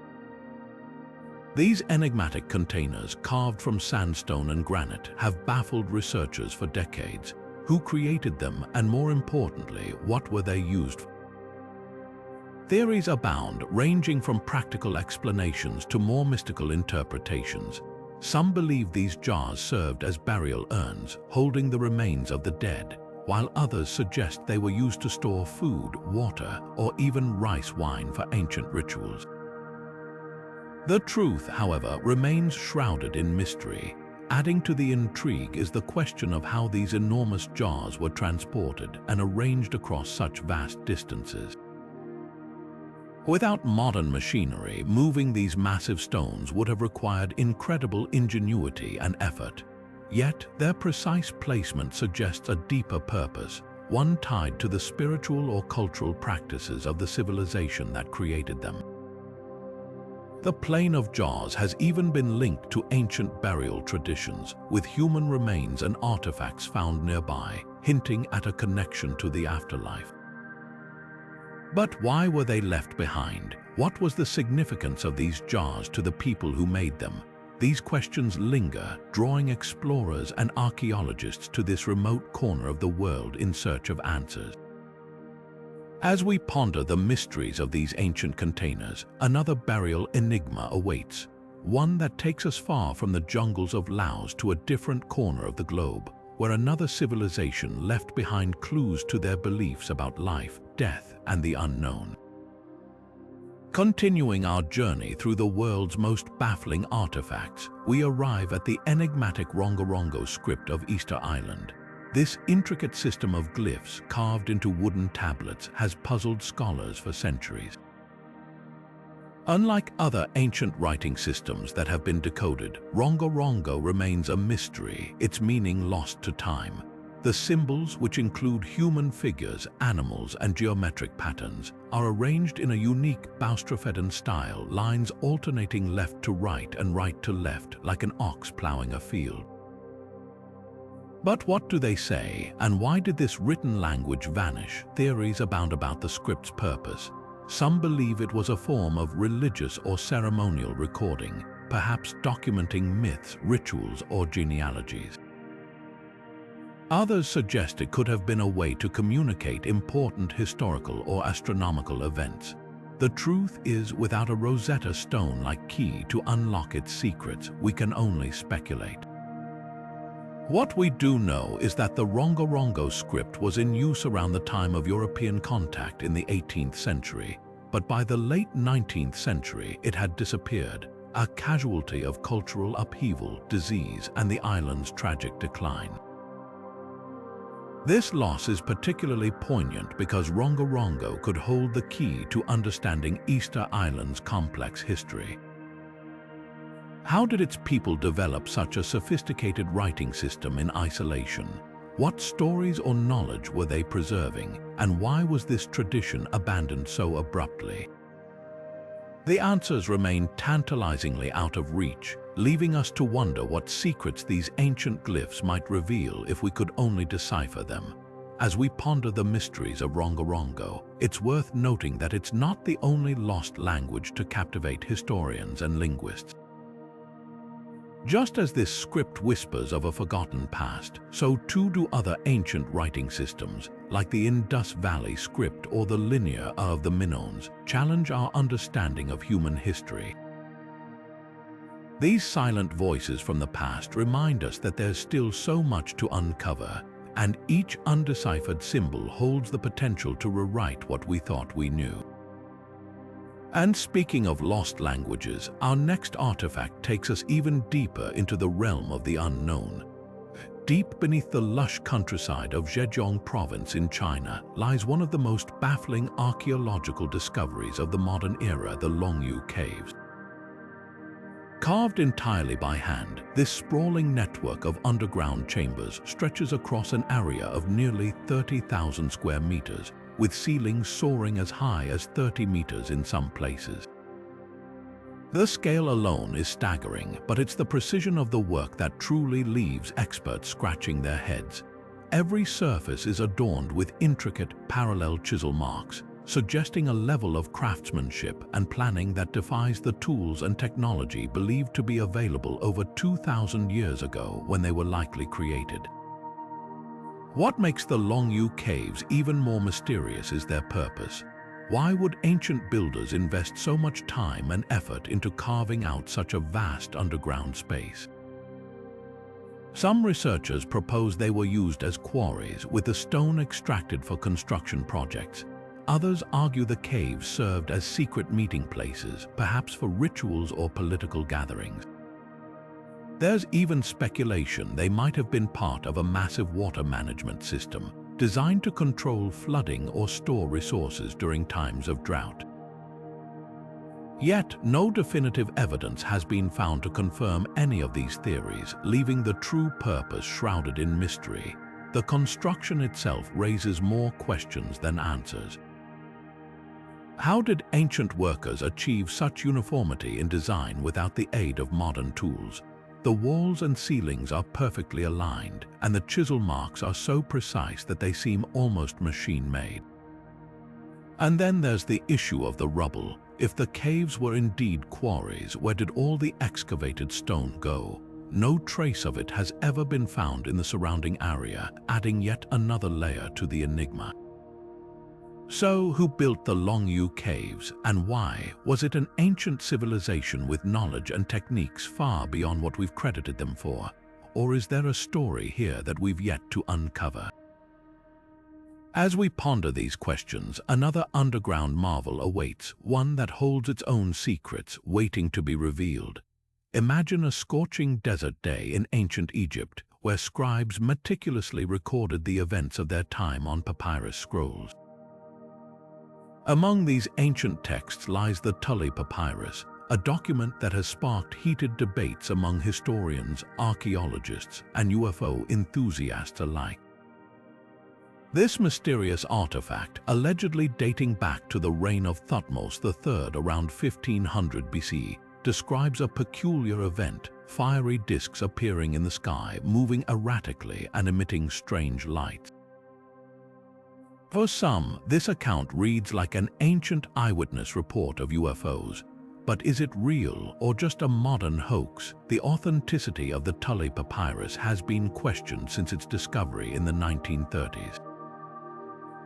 These enigmatic containers, carved from sandstone and granite, have baffled researchers for decades. Who created them, and more importantly, what were they used for? Theories abound, ranging from practical explanations to more mystical interpretations. Some believe these jars served as burial urns, holding the remains of the dead, while others suggest they were used to store food, water, or even rice wine for ancient rituals. The truth, however, remains shrouded in mystery. Adding to the intrigue is the question of how these enormous jars were transported and arranged across such vast distances. Without modern machinery, moving these massive stones would have required incredible ingenuity and effort. Yet, their precise placement suggests a deeper purpose, one tied to the spiritual or cultural practices of the civilization that created them. The Plain of Jars has even been linked to ancient burial traditions, with human remains and artifacts found nearby, hinting at a connection to the afterlife. But why were they left behind? What was the significance of these jars to the people who made them? These questions linger, drawing explorers and archaeologists to this remote corner of the world in search of answers. As we ponder the mysteries of these ancient containers, another burial enigma awaits, one that takes us far from the jungles of Laos to a different corner of the globe, where another civilization left behind clues to their beliefs about life, death, and the unknown. Continuing our journey through the world's most baffling artifacts, we arrive at the enigmatic Rongorongo Script of Easter Island. This intricate system of glyphs carved into wooden tablets has puzzled scholars for centuries. Unlike other ancient writing systems that have been decoded, Rongorongo remains a mystery, its meaning lost to time. The symbols, which include human figures, animals, and geometric patterns, are arranged in a unique Boustrophedon style, lines alternating left to right and right to left like an ox plowing a field. But what do they say, and why did this written language vanish? Theories abound about the script's purpose. Some believe it was a form of religious or ceremonial recording, perhaps documenting myths, rituals, or genealogies. Others suggest it could have been a way to communicate important historical or astronomical events. The truth is, without a Rosetta Stone-like key to unlock its secrets, we can only speculate. What we do know is that the Rongorongo script was in use around the time of European contact in the 18th century, but by the late 19th century it had disappeared, a casualty of cultural upheaval, disease, and the island's tragic decline. This loss is particularly poignant because Rongorongo could hold the key to understanding Easter Island's complex history. How did its people develop such a sophisticated writing system in isolation? What stories or knowledge were they preserving, and why was this tradition abandoned so abruptly? The answers remain tantalizingly out of reach, leaving us to wonder what secrets these ancient glyphs might reveal if we could only decipher them. As we ponder the mysteries of Rongorongo, it's worth noting that it's not the only lost language to captivate historians and linguists. Just as this script whispers of a forgotten past, so too do other ancient writing systems, like the Indus Valley script or the Linear of the Minoans, challenge our understanding of human history. These silent voices from the past remind us that there's still so much to uncover, and each undeciphered symbol holds the potential to rewrite what we thought we knew. And speaking of lost languages, our next artifact takes us even deeper into the realm of the unknown. Deep beneath the lush countryside of Zhejiang province in China lies one of the most baffling archaeological discoveries of the modern era, the Longyu Caves. Carved entirely by hand, this sprawling network of underground chambers stretches across an area of nearly 30,000 square meters, with ceilings soaring as high as 30 meters in some places. The scale alone is staggering, but it's the precision of the work that truly leaves experts scratching their heads. Every surface is adorned with intricate, parallel chisel marks, suggesting a level of craftsmanship and planning that defies the tools and technology believed to be available over 2,000 years ago when they were likely created. What makes the Longyu Caves even more mysterious is their purpose. Why would ancient builders invest so much time and effort into carving out such a vast underground space? Some researchers propose they were used as quarries, with the stone extracted for construction projects. others argue the caves served as secret meeting places, perhaps for rituals or political gatherings. There's even speculation they might have been part of a massive water management system designed to control flooding or store resources during times of drought. Yet, no definitive evidence has been found to confirm any of these theories, leaving the true purpose shrouded in mystery. The construction itself raises more questions than answers. How did ancient workers achieve such uniformity in design without the aid of modern tools? The walls and ceilings are perfectly aligned, and the chisel marks are so precise that they seem almost machine-made. And then there's the issue of the rubble. If the caves were indeed quarries, where did all the excavated stone go? No trace of it has ever been found in the surrounding area, adding yet another layer to the enigma. So, who built the Longyu Caves, and why? Was it an ancient civilization with knowledge and techniques far beyond what we've credited them for? Or is there a story here that we've yet to uncover? As we ponder these questions, another underground marvel awaits, one that holds its own secrets waiting to be revealed. Imagine a scorching desert day in ancient Egypt, where scribes meticulously recorded the events of their time on papyrus scrolls. Among these ancient texts lies the Tully Papyrus, a document that has sparked heated debates among historians, archaeologists, and UFO enthusiasts alike. This mysterious artifact, allegedly dating back to the reign of Thutmose III around 1500 BC, describes a peculiar event, fiery discs appearing in the sky, moving erratically and emitting strange lights. For some, this account reads like an ancient eyewitness report of UFOs. But is it real or just a modern hoax? The authenticity of the Tully Papyrus has been questioned since its discovery in the 1930s.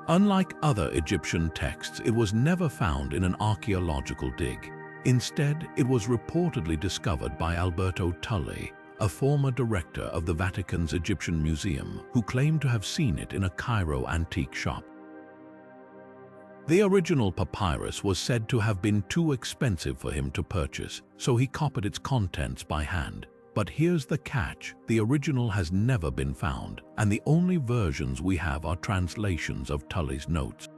Unlike other Egyptian texts, it was never found in an archaeological dig. Instead, it was reportedly discovered by Alberto Tully, a former director of the Vatican's Egyptian Museum, who claimed to have seen it in a Cairo antique shop. The original papyrus was said to have been too expensive for him to purchase, so he copied its contents by hand. But here's the catch: the original has never been found, and the only versions we have are translations of Tully's notes.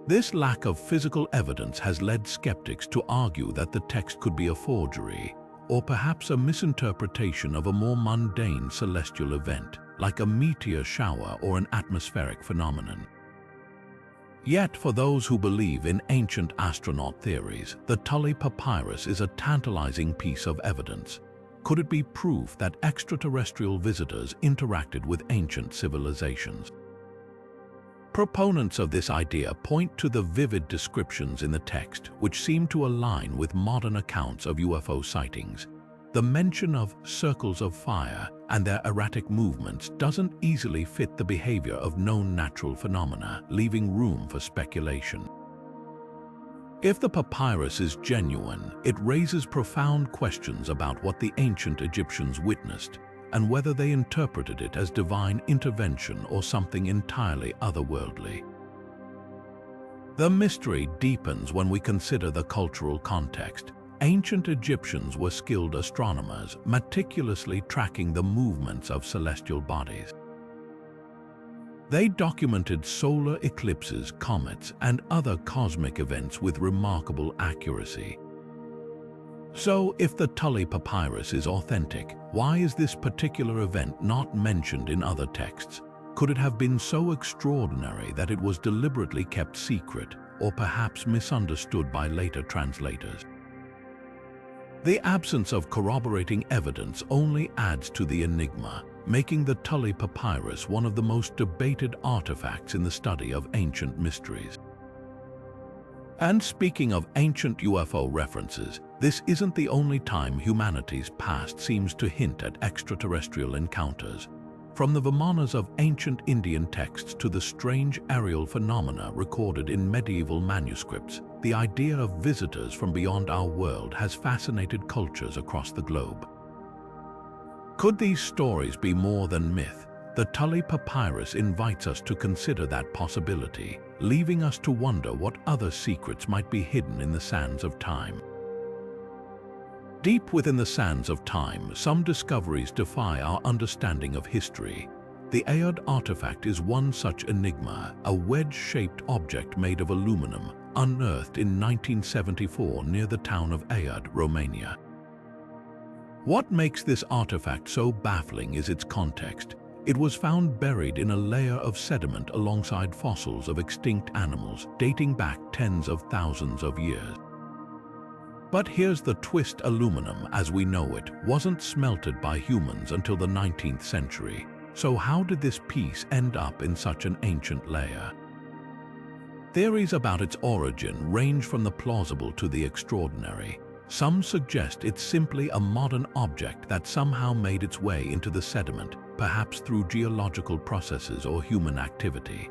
This lack of physical evidence has led skeptics to argue that the text could be a forgery, or perhaps a misinterpretation of a more mundane celestial event, like a meteor shower or an atmospheric phenomenon. Yet, for those who believe in ancient astronaut theories, the Tully Papyrus is a tantalizing piece of evidence. Could it be proof that extraterrestrial visitors interacted with ancient civilizations? Proponents of this idea point to the vivid descriptions in the text, which seem to align with modern accounts of UFO sightings. The mention of circles of fire and their erratic movements doesn't easily fit the behavior of known natural phenomena, leaving room for speculation. If the papyrus is genuine, it raises profound questions about what the ancient Egyptians witnessed and whether they interpreted it as divine intervention or something entirely otherworldly. The mystery deepens when we consider the cultural context. Ancient Egyptians were skilled astronomers, meticulously tracking the movements of celestial bodies. They documented solar eclipses, comets, and other cosmic events with remarkable accuracy. So, if the Tully Papyrus is authentic, why is this particular event not mentioned in other texts? Could it have been so extraordinary that it was deliberately kept secret, or perhaps misunderstood by later translators? The absence of corroborating evidence only adds to the enigma, making the Tully Papyrus one of the most debated artifacts in the study of ancient mysteries. And speaking of ancient UFO references, this isn't the only time humanity's past seems to hint at extraterrestrial encounters. From the Vimanas of ancient Indian texts to the strange aerial phenomena recorded in medieval manuscripts, the idea of visitors from beyond our world has fascinated cultures across the globe. Could these stories be more than myth, The Tully Papyrus invites us to consider that possibility, leaving us to wonder what other secrets might be hidden in the sands of time. Deep within the sands of time, some discoveries defy our understanding of history. The Ayod Artifact is one such enigma, a wedge-shaped object made of aluminum, unearthed in 1974 near the town of Ayod, Romania. What makes this artifact so baffling is its context. It was found buried in a layer of sediment alongside fossils of extinct animals dating back tens of thousands of years. But here's the twist: aluminum, as we know it, wasn't smelted by humans until the 19th century. So how did this piece end up in such an ancient layer? Theories about its origin range from the plausible to the extraordinary. Some suggest it's simply a modern object that somehow made its way into the sediment, perhaps through geological processes or human activity.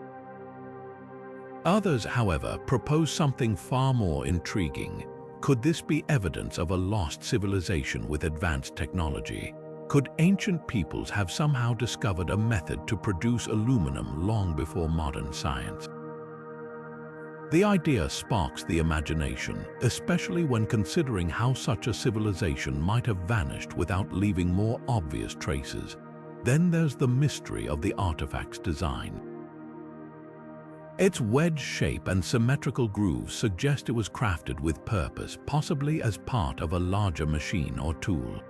Others, however, propose something far more intriguing. Could this be evidence of a lost civilization with advanced technology? Could ancient peoples have somehow discovered a method to produce aluminum long before modern science? The idea sparks the imagination, especially when considering how such a civilization might have vanished without leaving more obvious traces. Then there's the mystery of the artifact's design. Its wedge shape and symmetrical grooves suggest it was crafted with purpose, possibly as part of a larger machine or tool.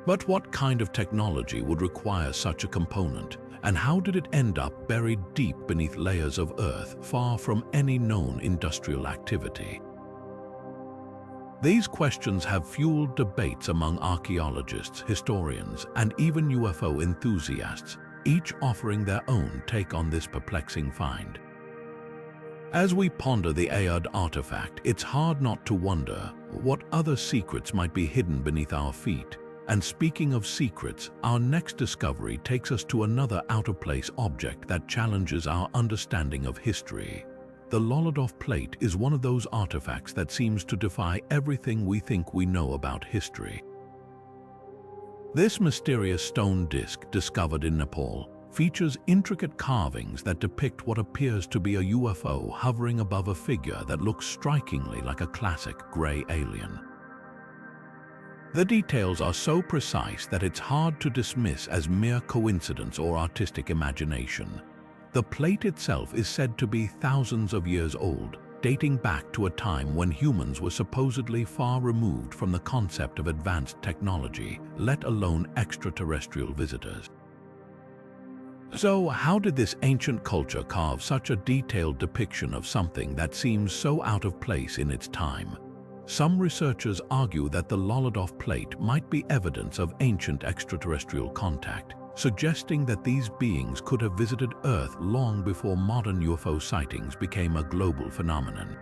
But what kind of technology would require such a component, and how did it end up buried deep beneath layers of earth, far from any known industrial activity? These questions have fueled debates among archaeologists, historians, and even UFO enthusiasts, each offering their own take on this perplexing find. As we ponder the Ayod artifact, it's hard not to wonder what other secrets might be hidden beneath our feet. And speaking of secrets, our next discovery takes us to another out-of-place object that challenges our understanding of history. The Loladov Plate is one of those artifacts that seems to defy everything we think we know about history. This mysterious stone disc, discovered in Nepal, features intricate carvings that depict what appears to be a UFO hovering above a figure that looks strikingly like a classic gray alien. The details are so precise that it's hard to dismiss as mere coincidence or artistic imagination. The plate itself is said to be thousands of years old, dating back to a time when humans were supposedly far removed from the concept of advanced technology, let alone extraterrestrial visitors. So, how did this ancient culture carve such a detailed depiction of something that seems so out of place in its time? Some researchers argue that the Loladov Plate might be evidence of ancient extraterrestrial contact, suggesting that these beings could have visited Earth long before modern UFO sightings became a global phenomenon.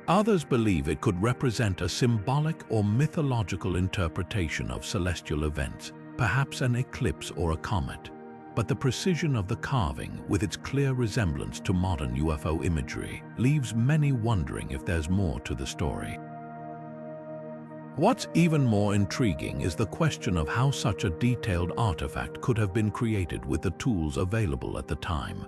Others believe it could represent a symbolic or mythological interpretation of celestial events, perhaps an eclipse or a comet. But the precision of the carving, with its clear resemblance to modern UFO imagery, leaves many wondering if there's more to the story. What's even more intriguing is the question of how such a detailed artifact could have been created with the tools available at the time.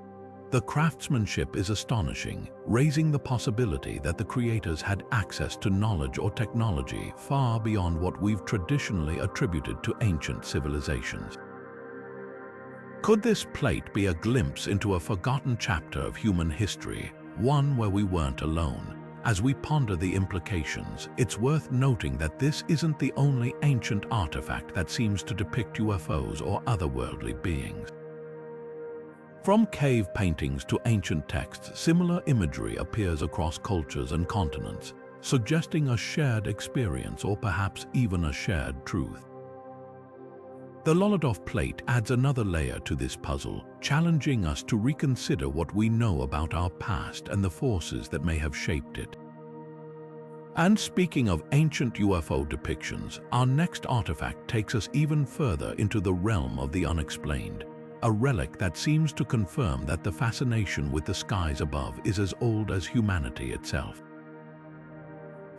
The craftsmanship is astonishing, raising the possibility that the creators had access to knowledge or technology far beyond what we've traditionally attributed to ancient civilizations. Could this plate be a glimpse into a forgotten chapter of human history, one where we weren't alone? As we ponder the implications, it's worth noting that this isn't the only ancient artifact that seems to depict UFOs or otherworldly beings. From cave paintings to ancient texts, similar imagery appears across cultures and continents, suggesting a shared experience or perhaps even a shared truth. The Loladov Plate adds another layer to this puzzle, challenging us to reconsider what we know about our past and the forces that may have shaped it. And speaking of ancient UFO depictions, our next artifact takes us even further into the realm of the unexplained, a relic that seems to confirm that the fascination with the skies above is as old as humanity itself.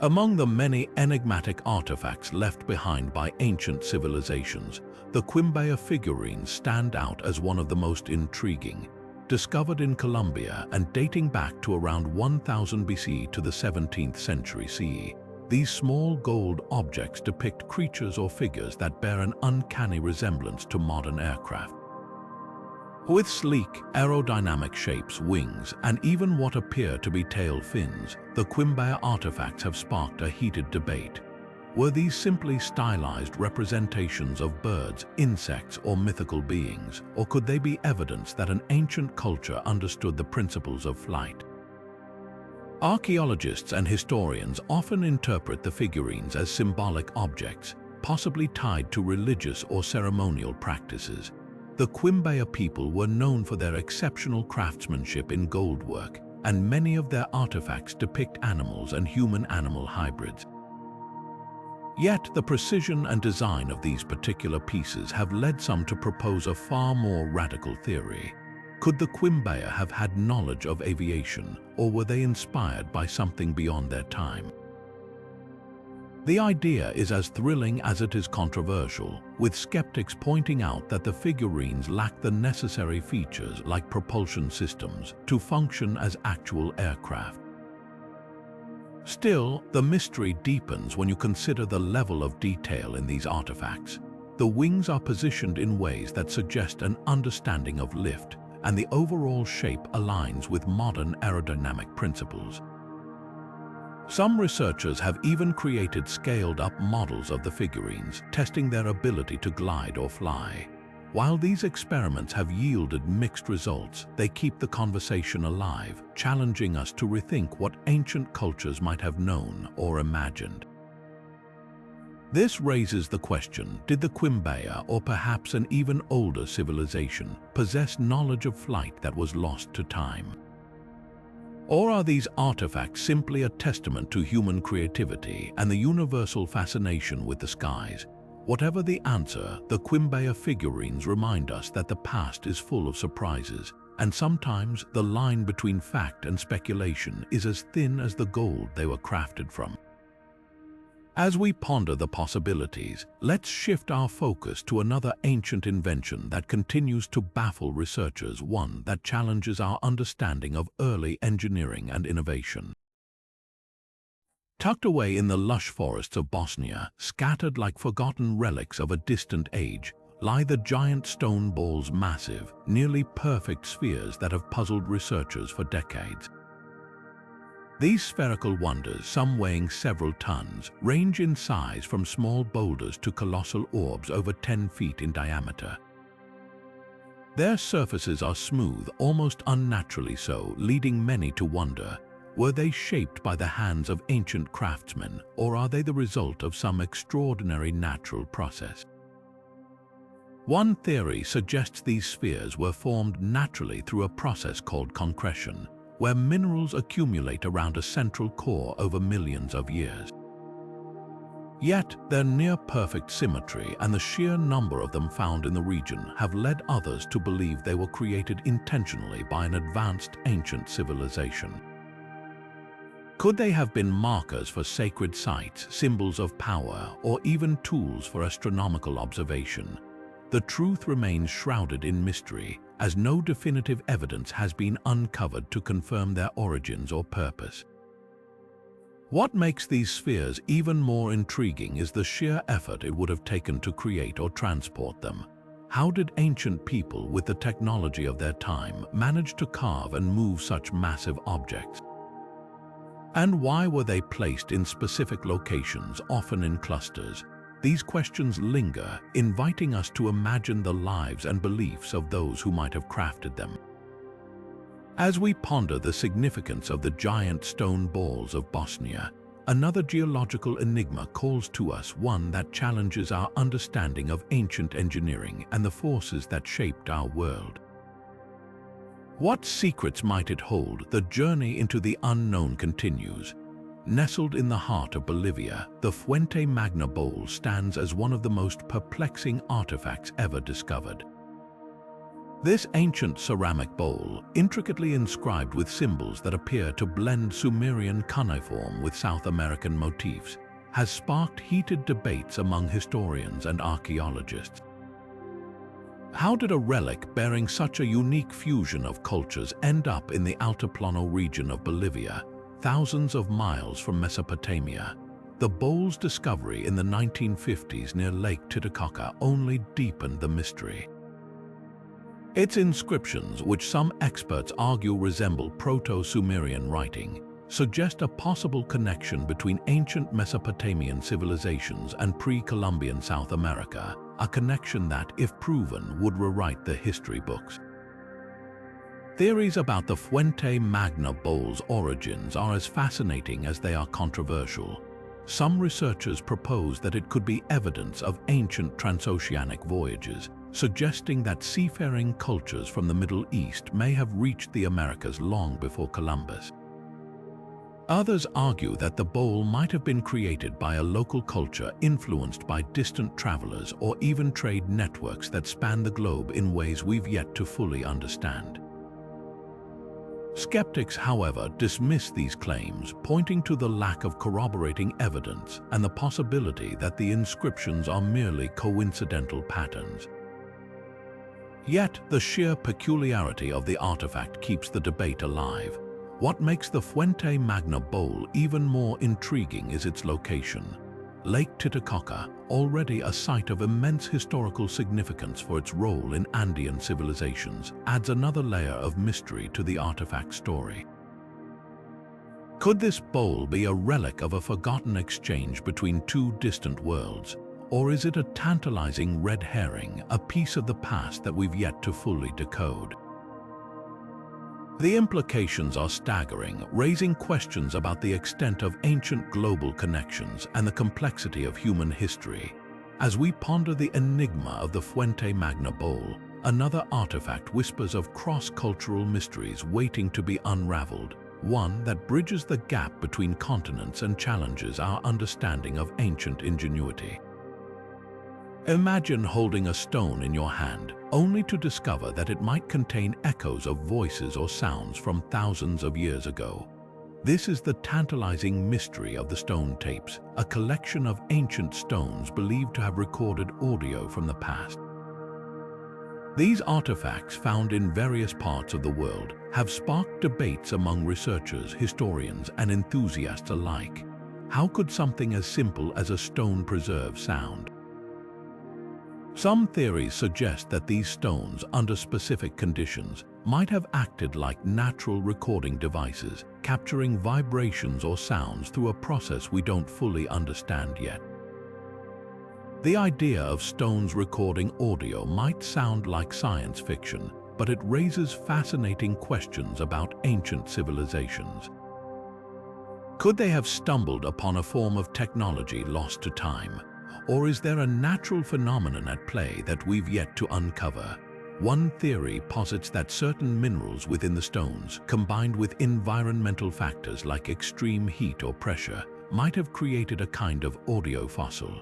Among the many enigmatic artifacts left behind by ancient civilizations, the Quimbaya Figurines stand out as one of the most intriguing. Discovered in Colombia and dating back to around 1000 BC to the 17th century CE, these small gold objects depict creatures or figures that bear an uncanny resemblance to modern aircraft. With sleek, aerodynamic shapes, wings, and even what appear to be tail fins, the Quimbaya artifacts have sparked a heated debate. Were these simply stylized representations of birds, insects, or mythical beings, or could they be evidence that an ancient culture understood the principles of flight? Archaeologists and historians often interpret the figurines as symbolic objects, possibly tied to religious or ceremonial practices. The Quimbaya people were known for their exceptional craftsmanship in goldwork, and many of their artifacts depict animals and human-animal hybrids. Yet, the precision and design of these particular pieces have led some to propose a far more radical theory. Could the Quimbaya have had knowledge of aviation, or were they inspired by something beyond their time? The idea is as thrilling as it is controversial, with skeptics pointing out that the figurines lack the necessary features like propulsion systems to function as actual aircraft. Still, the mystery deepens when you consider the level of detail in these artifacts. The wings are positioned in ways that suggest an understanding of lift, and the overall shape aligns with modern aerodynamic principles. Some researchers have even created scaled-up models of the figurines, testing their ability to glide or fly. While these experiments have yielded mixed results, they keep the conversation alive, challenging us to rethink what ancient cultures might have known or imagined. This raises the question, did the Quimbaya, or perhaps an even older civilization, possess knowledge of flight that was lost to time? Or are these artifacts simply a testament to human creativity and the universal fascination with the skies? Whatever the answer, the Quimbaya figurines remind us that the past is full of surprises, and sometimes the line between fact and speculation is as thin as the gold they were crafted from. As we ponder the possibilities, let's shift our focus to another ancient invention that continues to baffle researchers, one that challenges our understanding of early engineering and innovation. Tucked away in the lush forests of Bosnia, scattered like forgotten relics of a distant age, lie the giant stone balls, massive, nearly perfect spheres that have puzzled researchers for decades. These spherical wonders, some weighing several tons, range in size from small boulders to colossal orbs over 10 feet in diameter. Their surfaces are smooth, almost unnaturally so, leading many to wonder, were they shaped by the hands of ancient craftsmen, or are they the result of some extraordinary natural process? One theory suggests these spheres were formed naturally through a process called concretion, where minerals accumulate around a central core over millions of years. Yet, their near-perfect symmetry and the sheer number of them found in the region have led others to believe they were created intentionally by an advanced ancient civilization. Could they have been markers for sacred sites, symbols of power, or even tools for astronomical observation? The truth remains shrouded in mystery, as no definitive evidence has been uncovered to confirm their origins or purpose. What makes these spheres even more intriguing is the sheer effort it would have taken to create or transport them. How did ancient people with the technology of their time manage to carve and move such massive objects? And why were they placed in specific locations, often in clusters? These questions linger, inviting us to imagine the lives and beliefs of those who might have crafted them. As we ponder the significance of the giant stone balls of Bosnia, another geological enigma calls to us, one that challenges our understanding of ancient engineering and the forces that shaped our world. What secrets might it hold? The journey into the unknown continues. Nestled in the heart of Bolivia, the Fuente Magna bowl stands as one of the most perplexing artifacts ever discovered. This ancient ceramic bowl, intricately inscribed with symbols that appear to blend Sumerian cuneiform with South American motifs, has sparked heated debates among historians and archaeologists. How did a relic bearing such a unique fusion of cultures end up in the Altiplano region of Bolivia, thousands of miles from Mesopotamia? The bowl's discovery in the 1950s near Lake Titicaca only deepened the mystery. Its inscriptions, which some experts argue resemble Proto-Sumerian writing, suggest a possible connection between ancient Mesopotamian civilizations and pre-Columbian South America, a connection that, if proven, would rewrite the history books. Theories about the Fuente Magna bowl's origins are as fascinating as they are controversial. Some researchers propose that it could be evidence of ancient transoceanic voyages, suggesting that seafaring cultures from the Middle East may have reached the Americas long before Columbus. Others argue that the bowl might have been created by a local culture influenced by distant travelers or even trade networks that span the globe in ways we've yet to fully understand. Skeptics, however, dismiss these claims, pointing to the lack of corroborating evidence and the possibility that the inscriptions are merely coincidental patterns. Yet, the sheer peculiarity of the artifact keeps the debate alive. What makes the Fuente Magna bowl even more intriguing is its location. Lake Titicaca, already a site of immense historical significance for its role in Andean civilizations, adds another layer of mystery to the artifact story. Could this bowl be a relic of a forgotten exchange between two distant worlds? Or is it a tantalizing red herring, a piece of the past that we've yet to fully decode? The implications are staggering, raising questions about the extent of ancient global connections and the complexity of human history. As we ponder the enigma of the Fuente Magna bowl, another artifact whispers of cross-cultural mysteries waiting to be unraveled, one that bridges the gap between continents and challenges our understanding of ancient ingenuity. Imagine holding a stone in your hand, only to discover that it might contain echoes of voices or sounds from thousands of years ago. This is the tantalizing mystery of the stone tapes, a collection of ancient stones believed to have recorded audio from the past. These artifacts, found in various parts of the world, have sparked debates among researchers, historians, and enthusiasts alike. How could something as simple as a stone preserve sound? Some theories suggest that these stones, under specific conditions, might have acted like natural recording devices, capturing vibrations or sounds through a process we don't fully understand yet. The idea of stones recording audio might sound like science fiction, but it raises fascinating questions about ancient civilizations. Could they have stumbled upon a form of technology lost to time? Or is there a natural phenomenon at play that we've yet to uncover? One theory posits that certain minerals within the stones, combined with environmental factors like extreme heat or pressure, might have created a kind of audio fossil.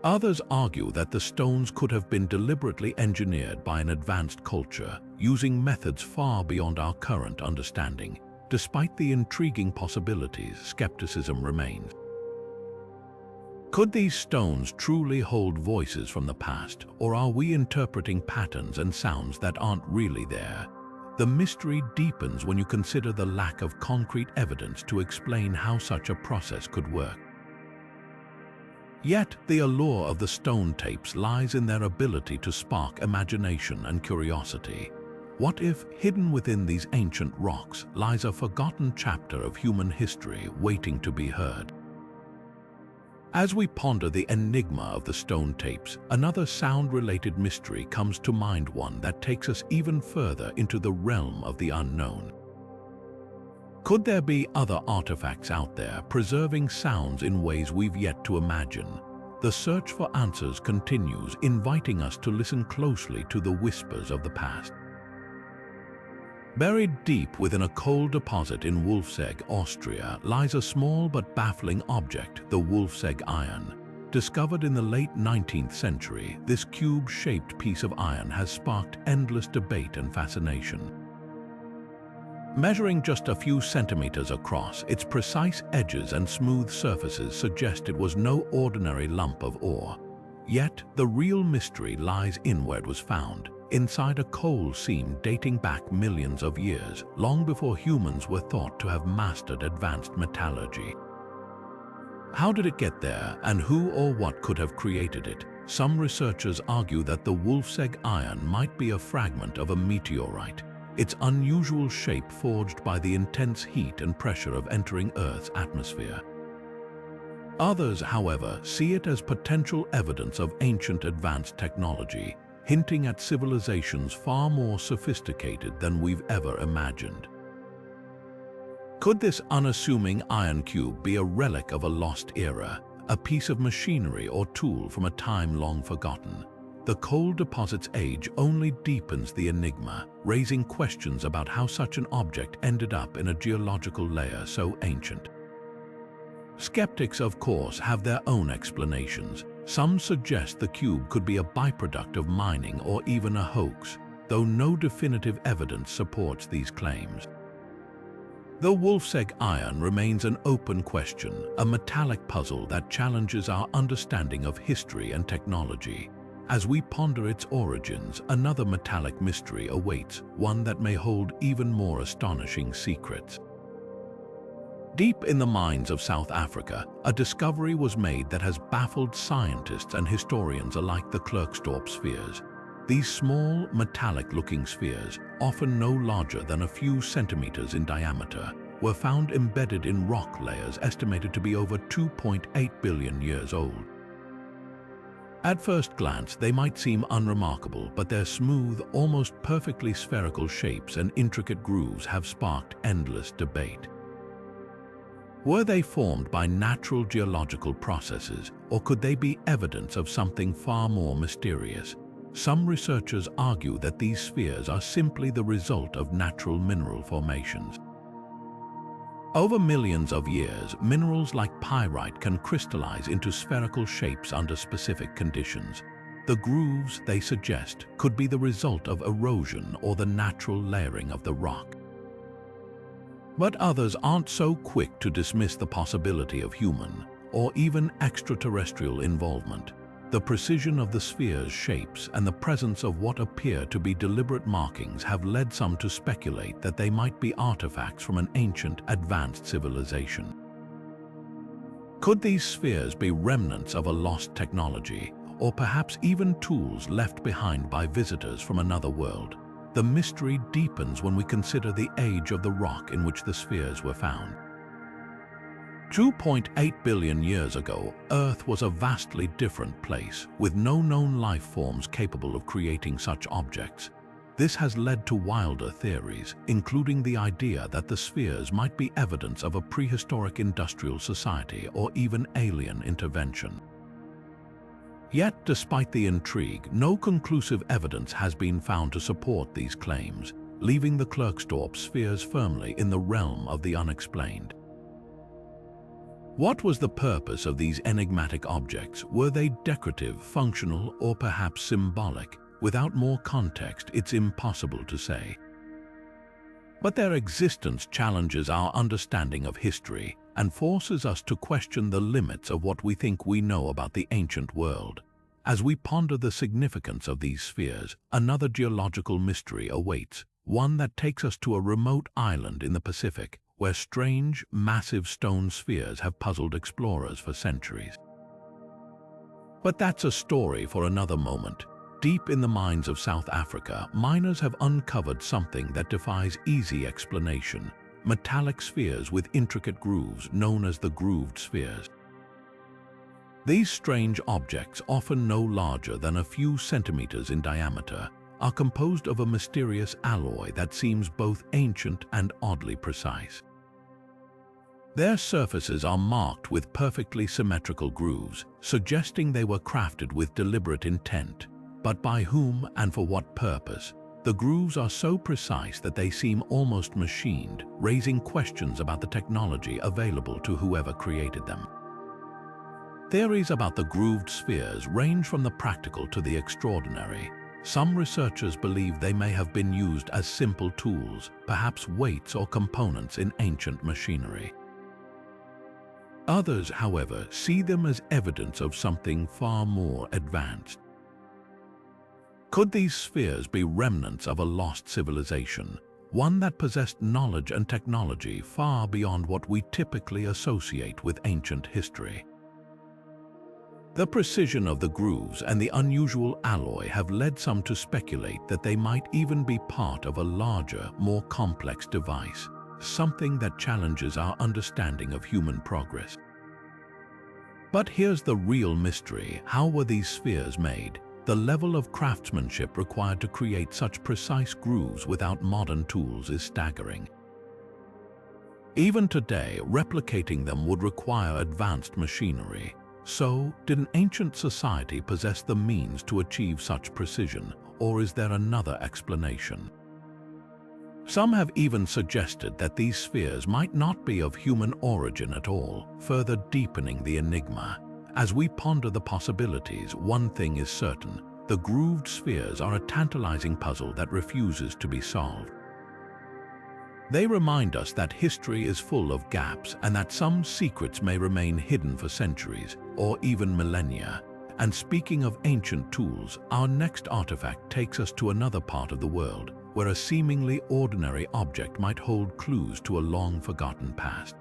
Others argue that the stones could have been deliberately engineered by an advanced culture, using methods far beyond our current understanding. Despite the intriguing possibilities, skepticism remains. Could these stones truly hold voices from the past, or are we interpreting patterns and sounds that aren't really there? The mystery deepens when you consider the lack of concrete evidence to explain how such a process could work. Yet, the allure of the stone tapes lies in their ability to spark imagination and curiosity. What if, hidden within these ancient rocks, lies a forgotten chapter of human history waiting to be heard? As we ponder the enigma of the stone tapes, another sound-related mystery comes to mind, one that takes us even further into the realm of the unknown. Could there be other artifacts out there preserving sounds in ways we've yet to imagine? The search for answers continues, inviting us to listen closely to the whispers of the past. Buried deep within a coal deposit in Wolfsegg, Austria, lies a small but baffling object, the Wolfsegg Iron. Discovered in the late 19th century, this cube-shaped piece of iron has sparked endless debate and fascination. Measuring just a few centimeters across, its precise edges and smooth surfaces suggest it was no ordinary lump of ore. Yet, the real mystery lies in where it was found, inside a coal seam dating back millions of years, long before humans were thought to have mastered advanced metallurgy. How did it get there, and who or what could have created it? Some researchers argue that the Wolfsegg Iron might be a fragment of a meteorite, its unusual shape forged by the intense heat and pressure of entering Earth's atmosphere. Others, however, see it as potential evidence of ancient advanced technology, hinting at civilizations far more sophisticated than we've ever imagined. Could this unassuming iron cube be a relic of a lost era, a piece of machinery or tool from a time long forgotten? The coal deposit's age only deepens the enigma, raising questions about how such an object ended up in a geological layer so ancient. Skeptics, of course, have their own explanations. Some suggest the cube could be a byproduct of mining or even a hoax, though no definitive evidence supports these claims. The Wolfsegg Iron remains an open question, a metallic puzzle that challenges our understanding of history and technology. As we ponder its origins, another metallic mystery awaits, one that may hold even more astonishing secrets. Deep in the mines of South Africa, a discovery was made that has baffled scientists and historians alike: the Klerksdorp Spheres. These small, metallic-looking spheres, often no larger than a few centimeters in diameter, were found embedded in rock layers estimated to be over 2.8 billion years old. At first glance, they might seem unremarkable, but their smooth, almost perfectly spherical shapes and intricate grooves have sparked endless debate. Were they formed by natural geological processes, or could they be evidence of something far more mysterious? Some researchers argue that these spheres are simply the result of natural mineral formations. Over millions of years, minerals like pyrite can crystallize into spherical shapes under specific conditions. The grooves, they suggest, could be the result of erosion or the natural layering of the rock. But others aren't so quick to dismiss the possibility of human or even extraterrestrial involvement. The precision of the sphere's shapes and the presence of what appear to be deliberate markings have led some to speculate that they might be artifacts from an ancient, advanced civilization. Could these spheres be remnants of a lost technology, or perhaps even tools left behind by visitors from another world? The mystery deepens when we consider the age of the rock in which the spheres were found. 2.8 billion years ago, Earth was a vastly different place, with no known life forms capable of creating such objects. This has led to wilder theories, including the idea that the spheres might be evidence of a prehistoric industrial society or even alien intervention. Yet, despite the intrigue, no conclusive evidence has been found to support these claims, leaving the Klerksdorp Spheres firmly in the realm of the unexplained. What was the purpose of these enigmatic objects? Were they decorative, functional, or perhaps symbolic? Without more context, it's impossible to say. But their existence challenges our understanding of history and forces us to question the limits of what we think we know about the ancient world. As we ponder the significance of these spheres, another geological mystery awaits, one that takes us to a remote island in the Pacific, where strange, massive stone spheres have puzzled explorers for centuries. But that's a story for another moment. Deep in the mines of South Africa, miners have uncovered something that defies easy explanation: metallic spheres with intricate grooves known as the grooved spheres. These strange objects, often no larger than a few centimeters in diameter, are composed of a mysterious alloy that seems both ancient and oddly precise. Their surfaces are marked with perfectly symmetrical grooves, suggesting they were crafted with deliberate intent. But by whom and for what purpose? The grooves are so precise that they seem almost machined, raising questions about the technology available to whoever created them. Theories about the grooved spheres range from the practical to the extraordinary. Some researchers believe they may have been used as simple tools, perhaps weights or components in ancient machinery. Others, however, see them as evidence of something far more advanced. Could these spheres be remnants of a lost civilization, one that possessed knowledge and technology far beyond what we typically associate with ancient history? The precision of the grooves and the unusual alloy have led some to speculate that they might even be part of a larger, more complex device, something that challenges our understanding of human progress. But here's the real mystery: how were these spheres made? The level of craftsmanship required to create such precise grooves without modern tools is staggering. Even today, replicating them would require advanced machinery. So, did an ancient society possess the means to achieve such precision, or is there another explanation? Some have even suggested that these spheres might not be of human origin at all, further deepening the enigma. As we ponder the possibilities, one thing is certain: the grooved spheres are a tantalizing puzzle that refuses to be solved. They remind us that history is full of gaps and that some secrets may remain hidden for centuries or even millennia. And speaking of ancient tools, our next artifact takes us to another part of the world, where a seemingly ordinary object might hold clues to a long-forgotten past.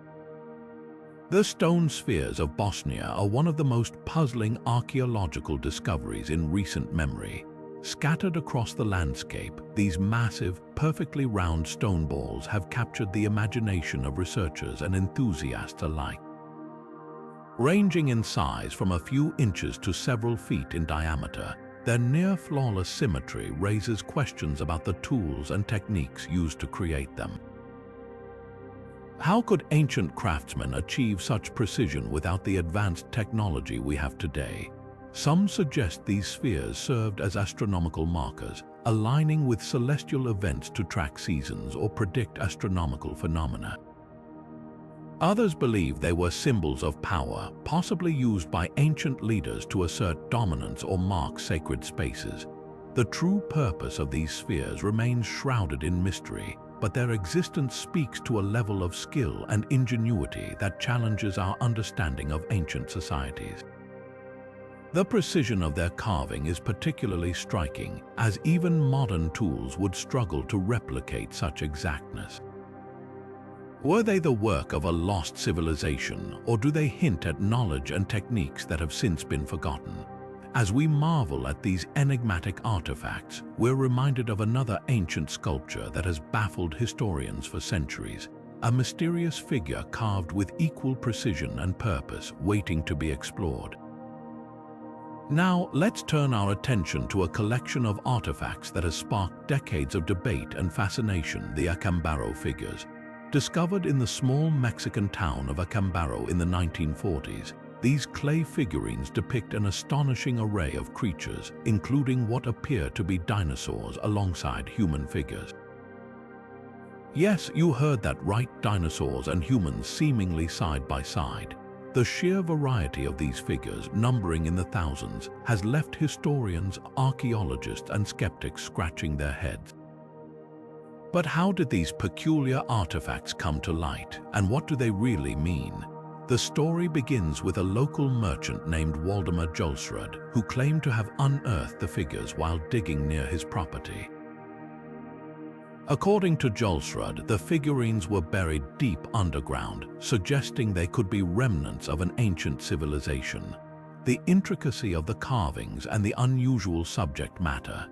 The stone spheres of Bosnia are one of the most puzzling archaeological discoveries in recent memory. Scattered across the landscape, these massive, perfectly round stone balls have captured the imagination of researchers and enthusiasts alike. Ranging in size from a few inches to several feet in diameter, their near-flawless symmetry raises questions about the tools and techniques used to create them. How could ancient craftsmen achieve such precision without the advanced technology we have today? Some suggest these spheres served as astronomical markers, aligning with celestial events to track seasons or predict astronomical phenomena. Others believe they were symbols of power, possibly used by ancient leaders to assert dominance or mark sacred spaces. The true purpose of these spheres remains shrouded in mystery, but their existence speaks to a level of skill and ingenuity that challenges our understanding of ancient societies. The precision of their carving is particularly striking, as even modern tools would struggle to replicate such exactness. Were they the work of a lost civilization, or do they hint at knowledge and techniques that have since been forgotten? As we marvel at these enigmatic artifacts, we're reminded of another ancient sculpture that has baffled historians for centuries, a mysterious figure carved with equal precision and purpose, waiting to be explored. Now, let's turn our attention to a collection of artifacts that has sparked decades of debate and fascination: the Acambaro figures. Discovered in the small Mexican town of Acambaro in the 1940s, these clay figurines depict an astonishing array of creatures, including what appear to be dinosaurs alongside human figures. Yes, you heard that right, dinosaurs and humans seemingly side by side. The sheer variety of these figures, numbering in the thousands, has left historians, archaeologists, and skeptics scratching their heads. But how did these peculiar artifacts come to light, and what do they really mean? The story begins with a local merchant named Waldemar Julsrud, who claimed to have unearthed the figures while digging near his property. According to Julsrud, the figurines were buried deep underground, suggesting they could be remnants of an ancient civilization. The intricacy of the carvings and the unusual subject matter,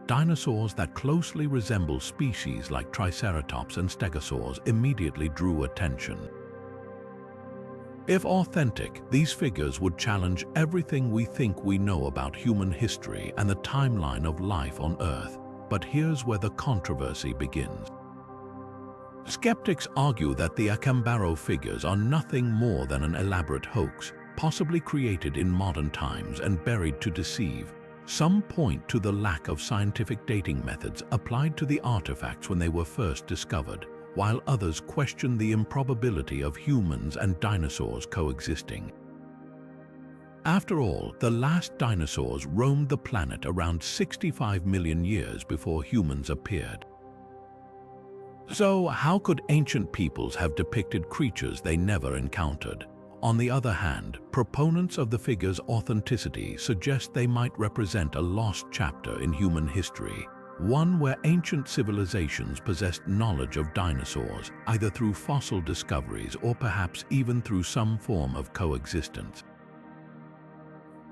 dinosaurs that closely resemble species like Triceratops and Stegosaurs, immediately drew attention. If authentic, these figures would challenge everything we think we know about human history and the timeline of life on Earth. But here's where the controversy begins. Skeptics argue that the Acambaro figures are nothing more than an elaborate hoax, possibly created in modern times and buried to deceive. Some point to the lack of scientific dating methods applied to the artifacts when they were first discovered, while others question the improbability of humans and dinosaurs coexisting. After all, the last dinosaurs roamed the planet around 65 million years before humans appeared. So, how could ancient peoples have depicted creatures they never encountered? On the other hand, proponents of the figures' authenticity suggest they might represent a lost chapter in human history, one where ancient civilizations possessed knowledge of dinosaurs, either through fossil discoveries or perhaps even through some form of coexistence.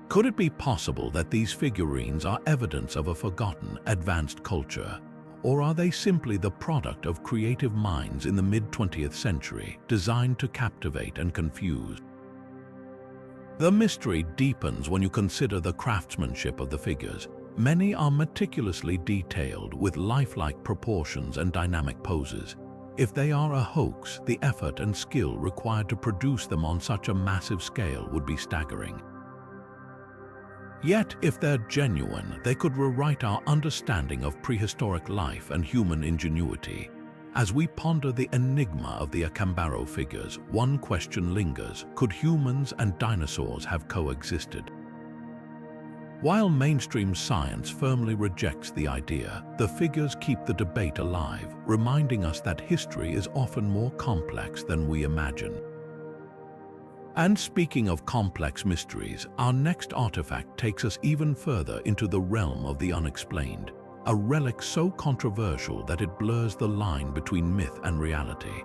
Could it be possible that these figurines are evidence of a forgotten, advanced culture? Or are they simply the product of creative minds in the mid-20th century, designed to captivate and confuse? The mystery deepens when you consider the craftsmanship of the figures. Many are meticulously detailed with lifelike proportions and dynamic poses. If they are a hoax, the effort and skill required to produce them on such a massive scale would be staggering. Yet, if they're genuine, they could rewrite our understanding of prehistoric life and human ingenuity. As we ponder the enigma of the Acambaro figures, one question lingers: could humans and dinosaurs have coexisted? While mainstream science firmly rejects the idea, the figures keep the debate alive, reminding us that history is often more complex than we imagine. And speaking of complex mysteries, our next artifact takes us even further into the realm of the unexplained, a relic so controversial that it blurs the line between myth and reality.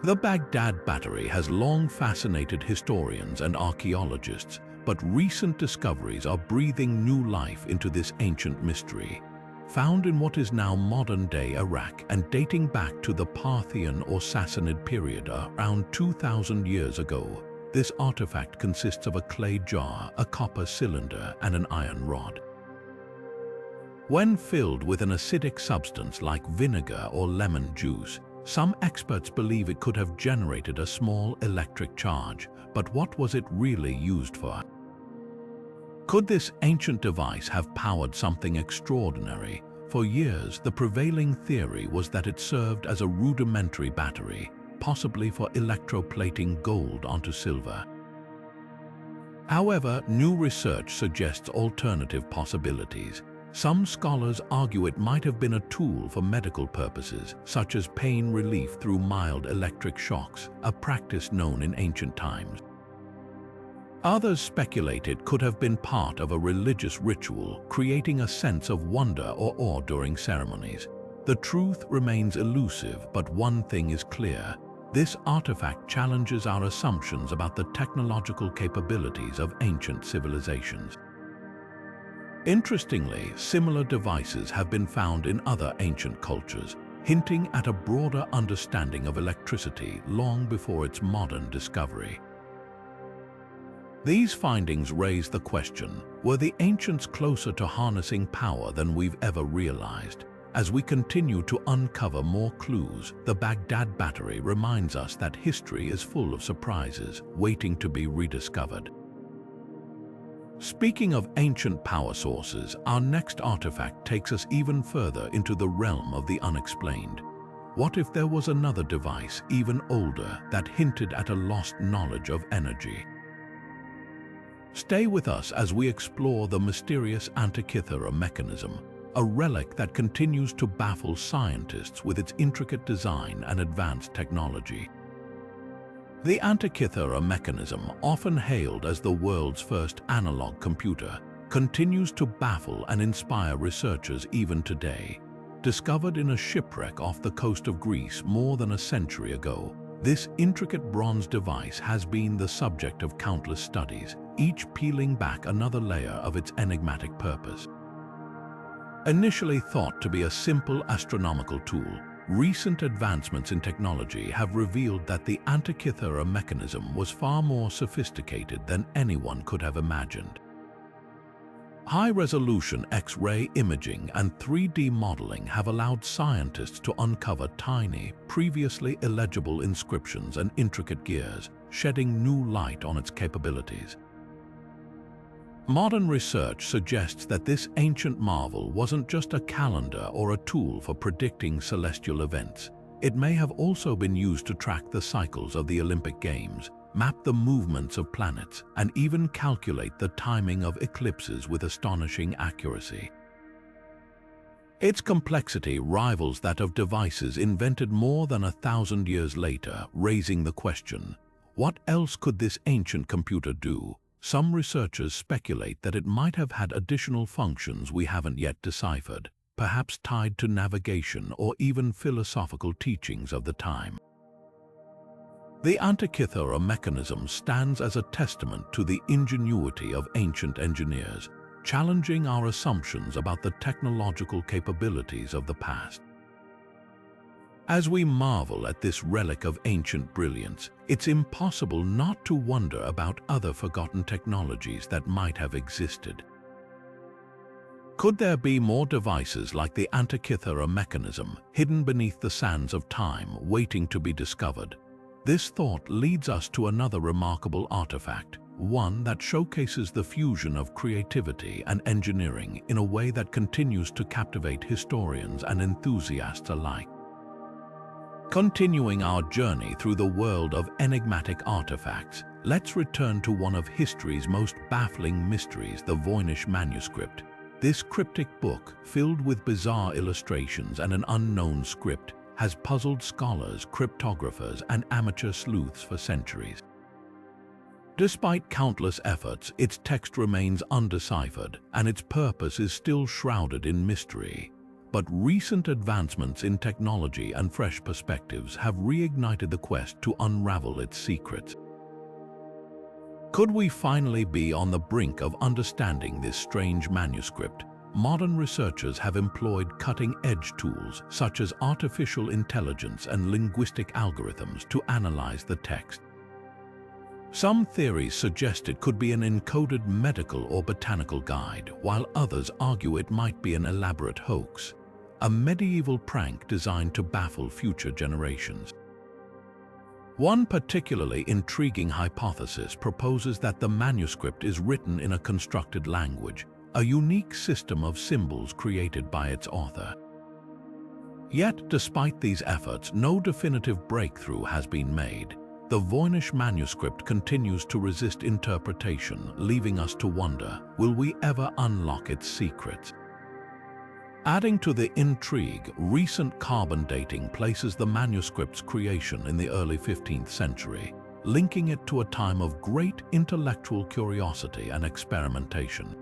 The Baghdad Battery has long fascinated historians and archaeologists, but recent discoveries are breathing new life into this ancient mystery. Found in what is now modern-day Iraq and dating back to the Parthian or Sassanid period around 2,000 years ago, this artifact consists of a clay jar, a copper cylinder, and an iron rod. When filled with an acidic substance like vinegar or lemon juice, some experts believe it could have generated a small electric charge, but what was it really used for? Could this ancient device have powered something extraordinary? For years, the prevailing theory was that it served as a rudimentary battery, possibly for electroplating gold onto silver. However, new research suggests alternative possibilities. Some scholars argue it might have been a tool for medical purposes, such as pain relief through mild electric shocks, a practice known in ancient times. Others speculate it could have been part of a religious ritual, creating a sense of wonder or awe during ceremonies. The truth remains elusive, but one thing is clear: this artifact challenges our assumptions about the technological capabilities of ancient civilizations. Interestingly, similar devices have been found in other ancient cultures, hinting at a broader understanding of electricity long before its modern discovery. These findings raise the question: were the ancients closer to harnessing power than we've ever realized? As we continue to uncover more clues, the Baghdad Battery reminds us that history is full of surprises waiting to be rediscovered. Speaking of ancient power sources, our next artifact takes us even further into the realm of the unexplained. What if there was another device, even older, that hinted at a lost knowledge of energy? Stay with us as we explore the mysterious Antikythera Mechanism, a relic that continues to baffle scientists with its intricate design and advanced technology. The Antikythera Mechanism, often hailed as the world's first analog computer, continues to baffle and inspire researchers even today. Discovered in a shipwreck off the coast of Greece more than a century ago, this intricate bronze device has been the subject of countless studies, each peeling back another layer of its enigmatic purpose. Initially thought to be a simple astronomical tool, recent advancements in technology have revealed that the Antikythera Mechanism was far more sophisticated than anyone could have imagined. High-resolution X-ray imaging and 3D modeling have allowed scientists to uncover tiny, previously illegible inscriptions and intricate gears, shedding new light on its capabilities. Modern research suggests that this ancient marvel wasn't just a calendar or a tool for predicting celestial events. It may have also been used to track the cycles of the Olympic Games, map the movements of planets, and even calculate the timing of eclipses with astonishing accuracy. Its complexity rivals that of devices invented more than 1,000 years later, raising the question, what else could this ancient computer do? Some researchers speculate that it might have had additional functions we haven't yet deciphered, perhaps tied to navigation or even philosophical teachings of the time. The Antikythera Mechanism stands as a testament to the ingenuity of ancient engineers, challenging our assumptions about the technological capabilities of the past. As we marvel at this relic of ancient brilliance, it's impossible not to wonder about other forgotten technologies that might have existed. Could there be more devices like the Antikythera Mechanism, hidden beneath the sands of time, waiting to be discovered? This thought leads us to another remarkable artifact, one that showcases the fusion of creativity and engineering in a way that continues to captivate historians and enthusiasts alike. Continuing our journey through the world of enigmatic artifacts, let's return to one of history's most baffling mysteries, the Voynich Manuscript. This cryptic book, filled with bizarre illustrations and an unknown script, has puzzled scholars, cryptographers, and amateur sleuths for centuries. Despite countless efforts, its text remains undeciphered, and its purpose is still shrouded in mystery. But recent advancements in technology and fresh perspectives have reignited the quest to unravel its secrets. Could we finally be on the brink of understanding this strange manuscript? Modern researchers have employed cutting-edge tools such as artificial intelligence and linguistic algorithms to analyze the text. Some theories suggest it could be an encoded medical or botanical guide, while others argue it might be an elaborate hoax, a medieval prank designed to baffle future generations. One particularly intriguing hypothesis proposes that the manuscript is written in a constructed language, a unique system of symbols created by its author. Yet, despite these efforts, no definitive breakthrough has been made. The Voynich Manuscript continues to resist interpretation, leaving us to wonder, will we ever unlock its secrets? Adding to the intrigue, recent carbon dating places the manuscript's creation in the early 15th century, linking it to a time of great intellectual curiosity and experimentation.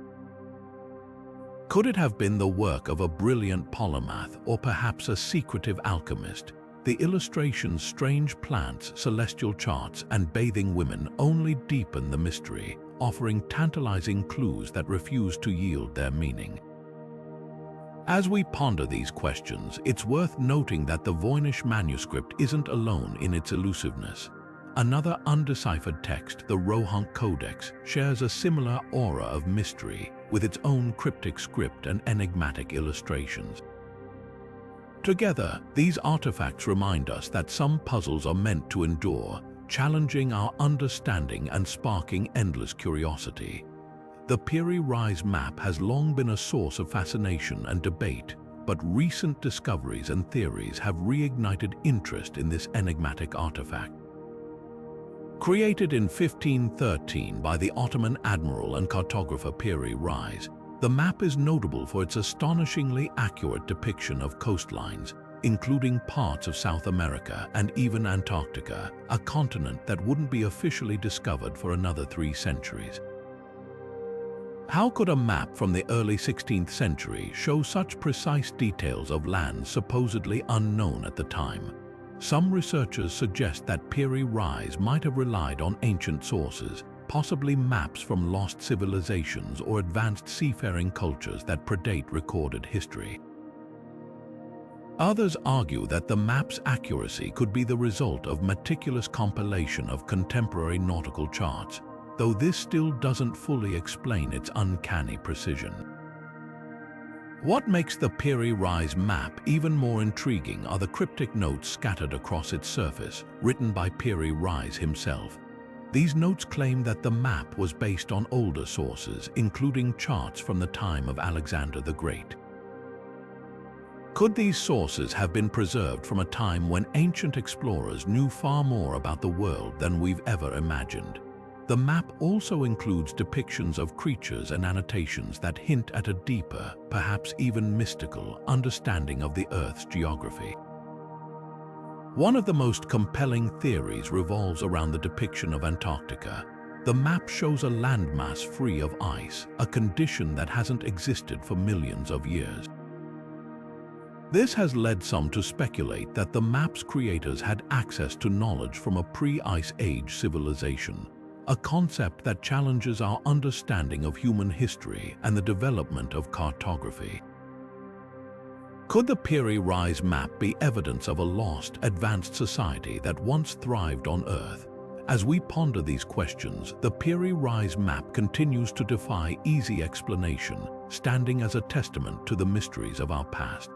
Could it have been the work of a brilliant polymath or perhaps a secretive alchemist? The illustrations, strange plants, celestial charts, and bathing women only deepen the mystery, offering tantalizing clues that refuse to yield their meaning. As we ponder these questions, it's worth noting that the Voynich Manuscript isn't alone in its elusiveness. Another undeciphered text, the Rongorongo Codex, shares a similar aura of mystery, with its own cryptic script and enigmatic illustrations. Together, these artifacts remind us that some puzzles are meant to endure, challenging our understanding and sparking endless curiosity. The Piri Reis Map has long been a source of fascination and debate, but recent discoveries and theories have reignited interest in this enigmatic artifact. Created in 1513 by the Ottoman admiral and cartographer Piri Reis, the map is notable for its astonishingly accurate depiction of coastlines, including parts of South America and even Antarctica, a continent that wouldn't be officially discovered for another 3 centuries. How could a map from the early 16th century show such precise details of lands supposedly unknown at the time? Some researchers suggest that Piri Reis might have relied on ancient sources, possibly maps from lost civilizations or advanced seafaring cultures that predate recorded history. Others argue that the map's accuracy could be the result of meticulous compilation of contemporary nautical charts, though this still doesn't fully explain its uncanny precision. What makes the Piri Reis Map even more intriguing are the cryptic notes scattered across its surface, written by Piri Reis himself. These notes claim that the map was based on older sources, including charts from the time of Alexander the Great. Could these sources have been preserved from a time when ancient explorers knew far more about the world than we've ever imagined? The map also includes depictions of creatures and annotations that hint at a deeper, perhaps even mystical, understanding of the Earth's geography. One of the most compelling theories revolves around the depiction of Antarctica. The map shows a landmass free of ice, a condition that hasn't existed for millions of years. This has led some to speculate that the map's creators had access to knowledge from a pre-Ice Age civilization, a concept that challenges our understanding of human history and the development of cartography. Could the Piri Reis Map be evidence of a lost, advanced society that once thrived on Earth? As we ponder these questions, the Piri Reis Map continues to defy easy explanation, standing as a testament to the mysteries of our past.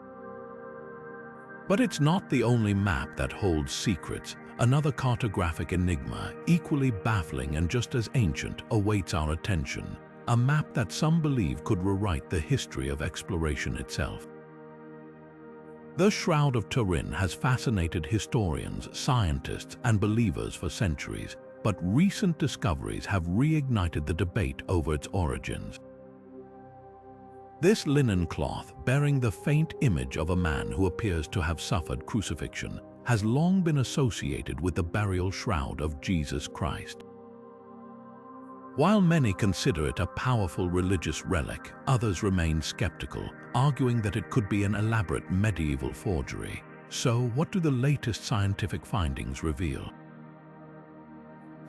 But it's not the only map that holds secrets. Another cartographic enigma, equally baffling and just as ancient, awaits our attention. A map that some believe could rewrite the history of exploration itself. The Shroud of Turin has fascinated historians, scientists, and believers for centuries, but recent discoveries have reignited the debate over its origins. This linen cloth, bearing the faint image of a man who appears to have suffered crucifixion, has long been associated with the burial shroud of Jesus Christ. While many consider it a powerful religious relic, others remain skeptical, arguing that it could be an elaborate medieval forgery. So, what do the latest scientific findings reveal?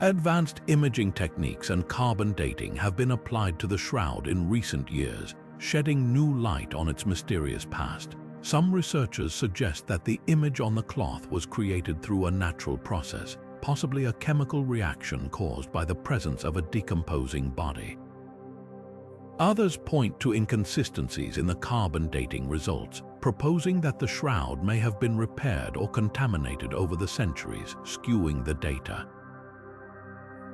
Advanced imaging techniques and carbon dating have been applied to the shroud in recent years, shedding new light on its mysterious past. Some researchers suggest that the image on the cloth was created through a natural process, possibly a chemical reaction caused by the presence of a decomposing body. Others point to inconsistencies in the carbon dating results, proposing that the shroud may have been repaired or contaminated over the centuries, skewing the data.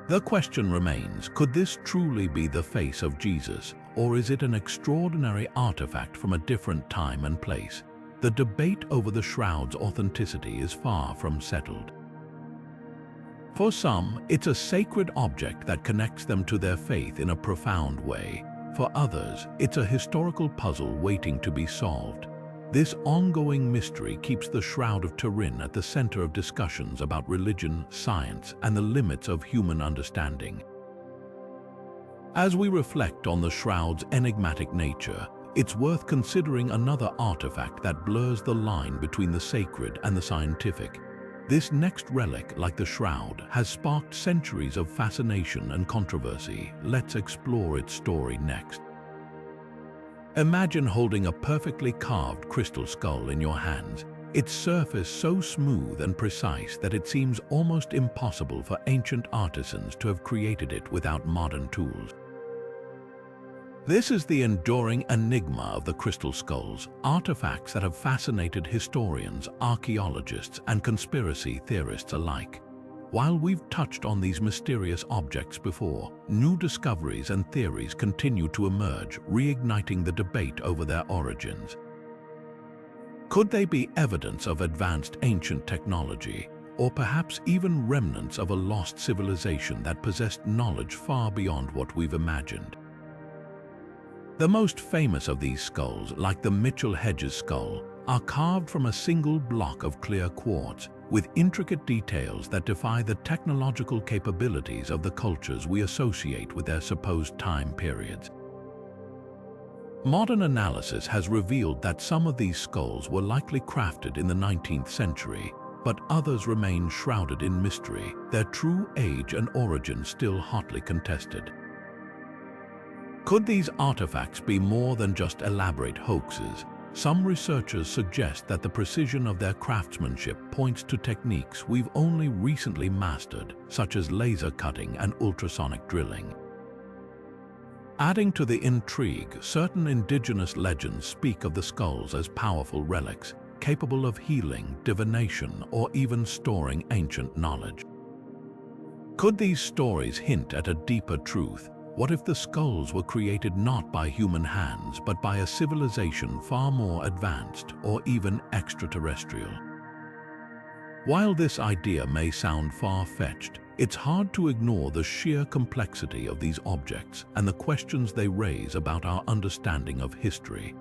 The question remains, could this truly be the face of Jesus, or is it an extraordinary artifact from a different time and place? The debate over the shroud's authenticity is far from settled. For some, it's a sacred object that connects them to their faith in a profound way. For others, it's a historical puzzle waiting to be solved. This ongoing mystery keeps the Shroud of Turin at the center of discussions about religion, science, and the limits of human understanding. As we reflect on the shroud's enigmatic nature, it's worth considering another artifact that blurs the line between the sacred and the scientific. This next relic, like the shroud, has sparked centuries of fascination and controversy. Let's explore its story next. Imagine holding a perfectly carved crystal skull in your hands, its surface so smooth and precise that it seems almost impossible for ancient artisans to have created it without modern tools. This is the enduring enigma of the crystal skulls, artifacts that have fascinated historians, archaeologists, and conspiracy theorists alike. While we've touched on these mysterious objects before, new discoveries and theories continue to emerge, reigniting the debate over their origins. Could they be evidence of advanced ancient technology, or perhaps even remnants of a lost civilization that possessed knowledge far beyond what we've imagined? The most famous of these skulls, like the Mitchell Hedges skull, are carved from a single block of clear quartz, with intricate details that defy the technological capabilities of the cultures we associate with their supposed time periods. Modern analysis has revealed that some of these skulls were likely crafted in the 19th century, but others remain shrouded in mystery, their true age and origin still hotly contested. Could these artifacts be more than just elaborate hoaxes? Some researchers suggest that the precision of their craftsmanship points to techniques we've only recently mastered, such as laser cutting and ultrasonic drilling. Adding to the intrigue, certain indigenous legends speak of the skulls as powerful relics, capable of healing, divination, or even storing ancient knowledge. Could these stories hint at a deeper truth, What if the skulls were created not by human hands, but by a civilization far more advanced or even extraterrestrial? While this idea may sound far-fetched, it's hard to ignore the sheer complexity of these objects and the questions they raise about our understanding of history.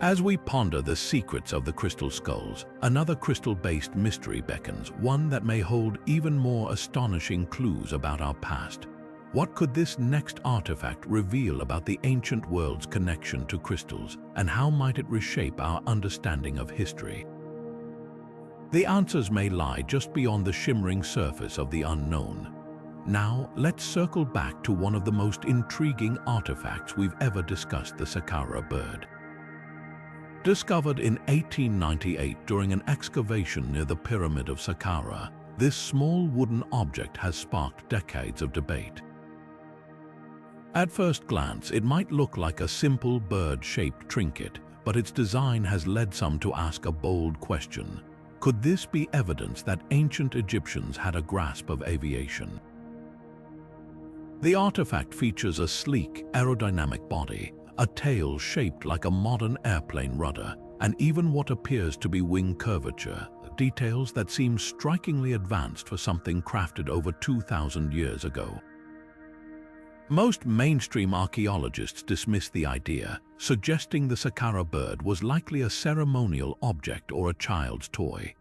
As we ponder the secrets of the crystal skulls, another crystal-based mystery beckons, one that may hold even more astonishing clues about our past. What could this next artifact reveal about the ancient world's connection to crystals, and how might it reshape our understanding of history? The answers may lie just beyond the shimmering surface of the unknown. Now, let's circle back to one of the most intriguing artifacts we've ever discussed, the Saqqara Bird. Discovered in 1898 during an excavation near the Pyramid of Saqqara, this small wooden object has sparked decades of debate. At first glance, it might look like a simple bird-shaped trinket, but its design has led some to ask a bold question. Could this be evidence that ancient Egyptians had a grasp of aviation? The artifact features a sleek, aerodynamic body, a tail shaped like a modern airplane rudder, and even what appears to be wing curvature, details that seem strikingly advanced for something crafted over 2,000 years ago. Most mainstream archaeologists dismiss the idea, suggesting the Saqqara Bird was likely a ceremonial object or a child's toy.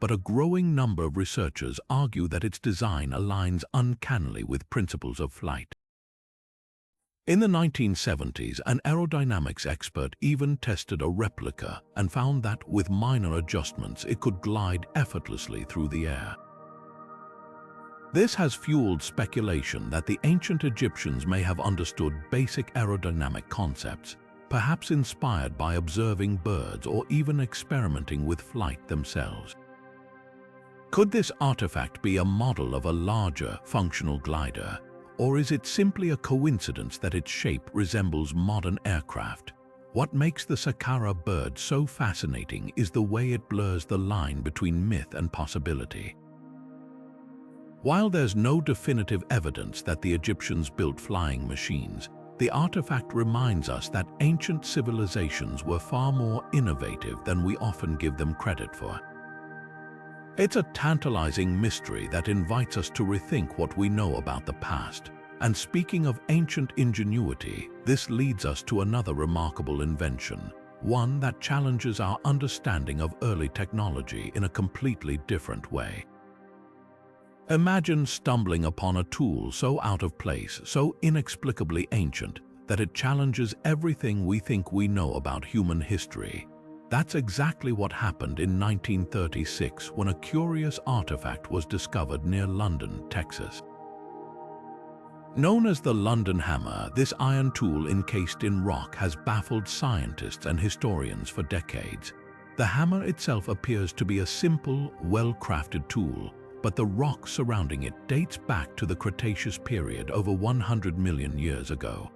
But a growing number of researchers argue that its design aligns uncannily with principles of flight. In the 1970s, an aerodynamics expert even tested a replica and found that, with minor adjustments, it could glide effortlessly through the air. This has fueled speculation that the ancient Egyptians may have understood basic aerodynamic concepts, perhaps inspired by observing birds or even experimenting with flight themselves. Could this artifact be a model of a larger, functional glider, or is it simply a coincidence that its shape resembles modern aircraft? What makes the Saqqara Bird so fascinating is the way it blurs the line between myth and possibility. While there's no definitive evidence that the Egyptians built flying machines, the artifact reminds us that ancient civilizations were far more innovative than we often give them credit for. It's a tantalizing mystery that invites us to rethink what we know about the past. And speaking of ancient ingenuity, this leads us to another remarkable invention, one that challenges our understanding of early technology in a completely different way. Imagine stumbling upon a tool so out of place, so inexplicably ancient, that it challenges everything we think we know about human history. That's exactly what happened in 1936 when a curious artifact was discovered near London, Texas. Known as the London Hammer, this iron tool encased in rock has baffled scientists and historians for decades. The hammer itself appears to be a simple, well-crafted tool, but the rock surrounding it dates back to the Cretaceous period over 100 million years ago.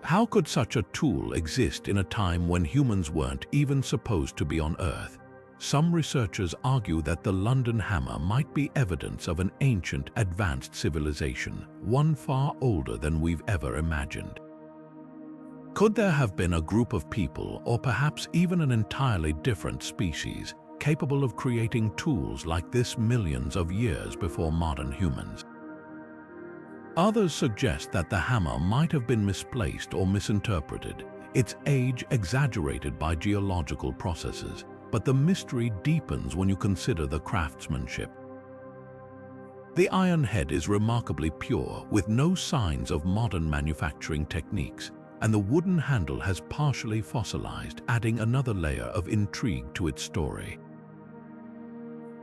How could such a tool exist in a time when humans weren't even supposed to be on Earth? Some researchers argue that the London Hammer might be evidence of an ancient, advanced civilization, one far older than we've ever imagined. Could there have been a group of people, or perhaps even an entirely different species, capable of creating tools like this millions of years before modern humans? Others suggest that the hammer might have been misplaced or misinterpreted, its age exaggerated by geological processes, but the mystery deepens when you consider the craftsmanship. The iron head is remarkably pure, with no signs of modern manufacturing techniques, and the wooden handle has partially fossilized, adding another layer of intrigue to its story.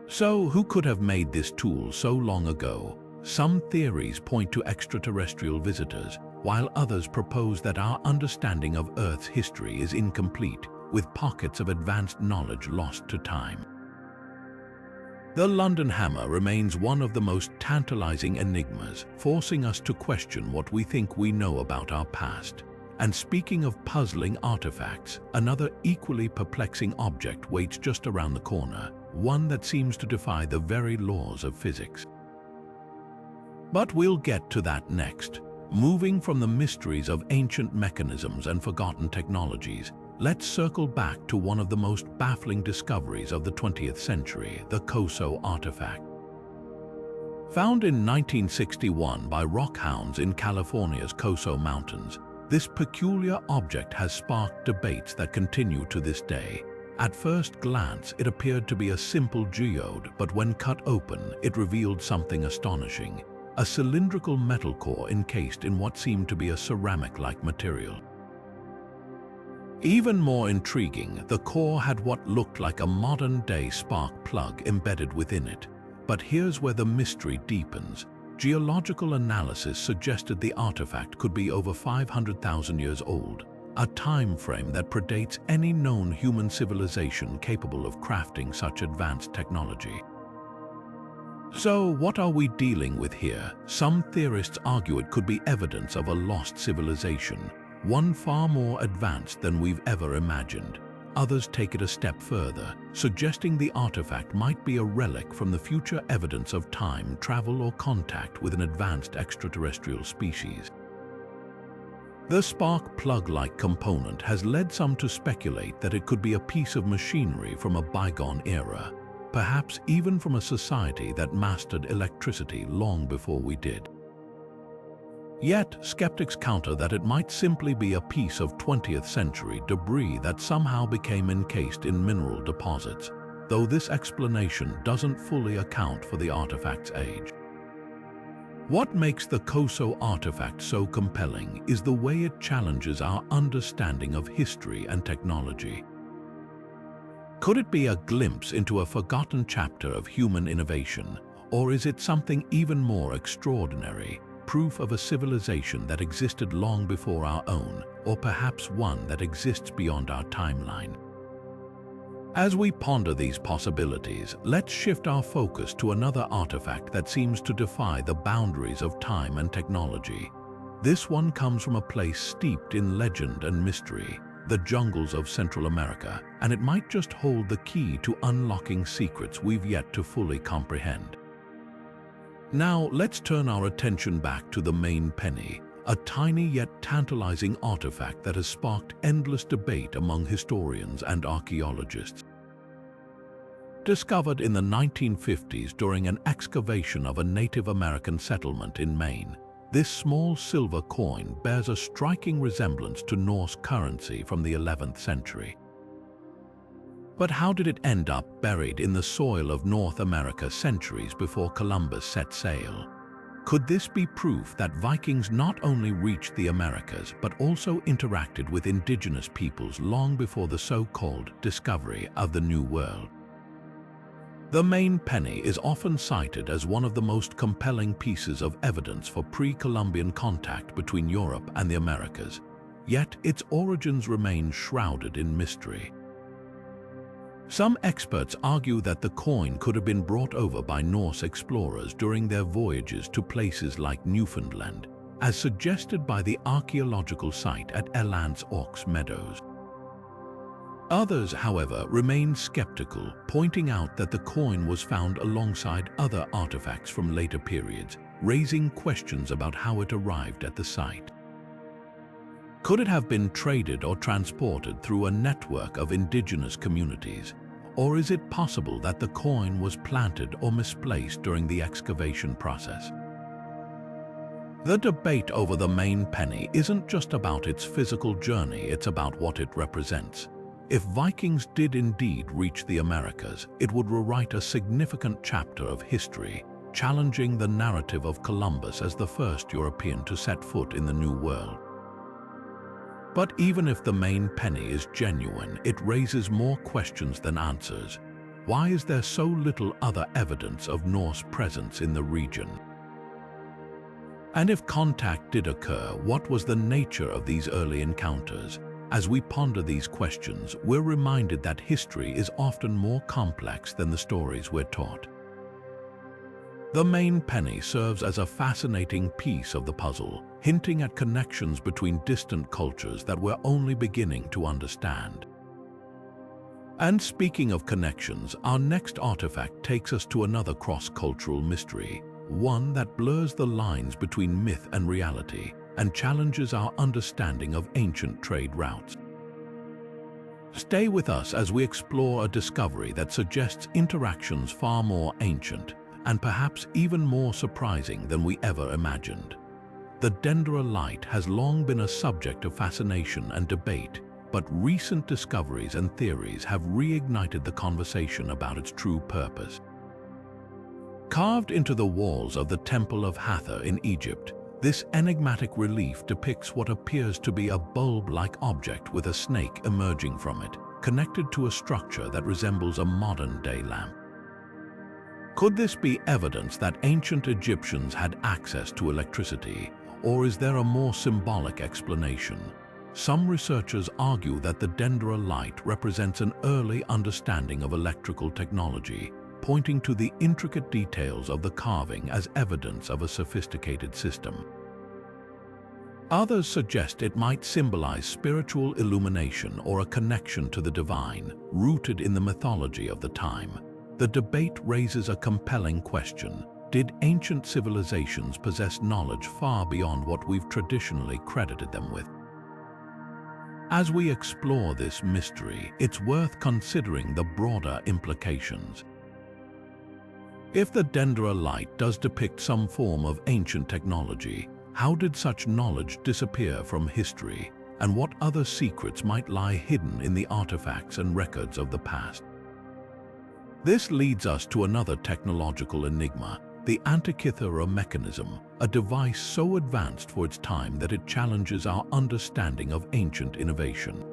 So, who could have made this tool so long ago? Some theories point to extraterrestrial visitors, while others propose that our understanding of Earth's history is incomplete, with pockets of advanced knowledge lost to time. The London Hammer remains one of the most tantalizing enigmas, forcing us to question what we think we know about our past. And speaking of puzzling artifacts, another equally perplexing object waits just around the corner, one that seems to defy the very laws of physics. But we'll get to that next. Moving from the mysteries of ancient mechanisms and forgotten technologies, let's circle back to one of the most baffling discoveries of the 20th century, the COSO Artifact. Found in 1961 by rockhounds in California's COSO Mountains, this peculiar object has sparked debates that continue to this day. At first glance, it appeared to be a simple geode, but when cut open, it revealed something astonishing: a cylindrical metal core encased in what seemed to be a ceramic-like material. Even more intriguing, the core had what looked like a modern-day spark plug embedded within it. But here's where the mystery deepens. Geological analysis suggested the artifact could be over 500,000 years old, a time frame that predates any known human civilization capable of crafting such advanced technology. So, what are we dealing with here? Some theorists argue it could be evidence of a lost civilization, one far more advanced than we've ever imagined. Others take it a step further, suggesting the artifact might be a relic from the future, evidence of time, travel, or contact with an advanced extraterrestrial species. The spark plug-like component has led some to speculate that it could be a piece of machinery from a bygone era, perhaps even from a society that mastered electricity long before we did. Yet, skeptics counter that it might simply be a piece of 20th century debris that somehow became encased in mineral deposits, though this explanation doesn't fully account for the artifact's age. What makes the COSO artifact so compelling is the way it challenges our understanding of history and technology. Could it be a glimpse into a forgotten chapter of human innovation, or is it something even more extraordinary? Proof of a civilization that existed long before our own, or perhaps one that exists beyond our timeline. As we ponder these possibilities, let's shift our focus to another artifact that seems to defy the boundaries of time and technology. This one comes from a place steeped in legend and mystery, the jungles of Central America, and it might just hold the key to unlocking secrets we've yet to fully comprehend. Now, let's turn our attention back to the Maine Penny, a tiny yet tantalizing artifact that has sparked endless debate among historians and archaeologists. Discovered in the 1950s during an excavation of a Native American settlement in Maine, this small silver coin bears a striking resemblance to Norse currency from the 11th century. But how did it end up buried in the soil of North America centuries before Columbus set sail? Could this be proof that Vikings not only reached the Americas but also interacted with indigenous peoples long before the so-called discovery of the New World? The Maine Penny is often cited as one of the most compelling pieces of evidence for pre-Columbian contact between Europe and the Americas, yet its origins remain shrouded in mystery. Some experts argue that the coin could have been brought over by Norse explorers during their voyages to places like Newfoundland, as suggested by the archaeological site at Elance Aux Meadows. Others, however, remain skeptical, pointing out that the coin was found alongside other artifacts from later periods, raising questions about how it arrived at the site. Could it have been traded or transported through a network of indigenous communities? Or is it possible that the coin was planted or misplaced during the excavation process? The debate over the Maine Penny isn't just about its physical journey, it's about what it represents. If Vikings did indeed reach the Americas, it would rewrite a significant chapter of history, challenging the narrative of Columbus as the first European to set foot in the New World. But even if the Maine Penny is genuine, it raises more questions than answers. Why is there so little other evidence of Norse presence in the region? And if contact did occur, what was the nature of these early encounters? As we ponder these questions, we're reminded that history is often more complex than the stories we're taught. The Maine Penny serves as a fascinating piece of the puzzle, hinting at connections between distant cultures that we're only beginning to understand. And speaking of connections, our next artifact takes us to another cross-cultural mystery, one that blurs the lines between myth and reality and challenges our understanding of ancient trade routes. Stay with us as we explore a discovery that suggests interactions far more ancient and perhaps even more surprising than we ever imagined. The Dendera Light has long been a subject of fascination and debate, but recent discoveries and theories have reignited the conversation about its true purpose. Carved into the walls of the Temple of Hathor in Egypt, this enigmatic relief depicts what appears to be a bulb-like object with a snake emerging from it, connected to a structure that resembles a modern-day lamp. Could this be evidence that ancient Egyptians had access to electricity, or is there a more symbolic explanation? Some researchers argue that the Dendera Light represents an early understanding of electrical technology, pointing to the intricate details of the carving as evidence of a sophisticated system. Others suggest it might symbolize spiritual illumination or a connection to the divine, rooted in the mythology of the time. The debate raises a compelling question. Did ancient civilizations possess knowledge far beyond what we've traditionally credited them with? As we explore this mystery, it's worth considering the broader implications. If the Dendera Light does depict some form of ancient technology, how did such knowledge disappear from history, and what other secrets might lie hidden in the artifacts and records of the past? This leads us to another technological enigma, the Antikythera Mechanism, a device so advanced for its time that it challenges our understanding of ancient innovation.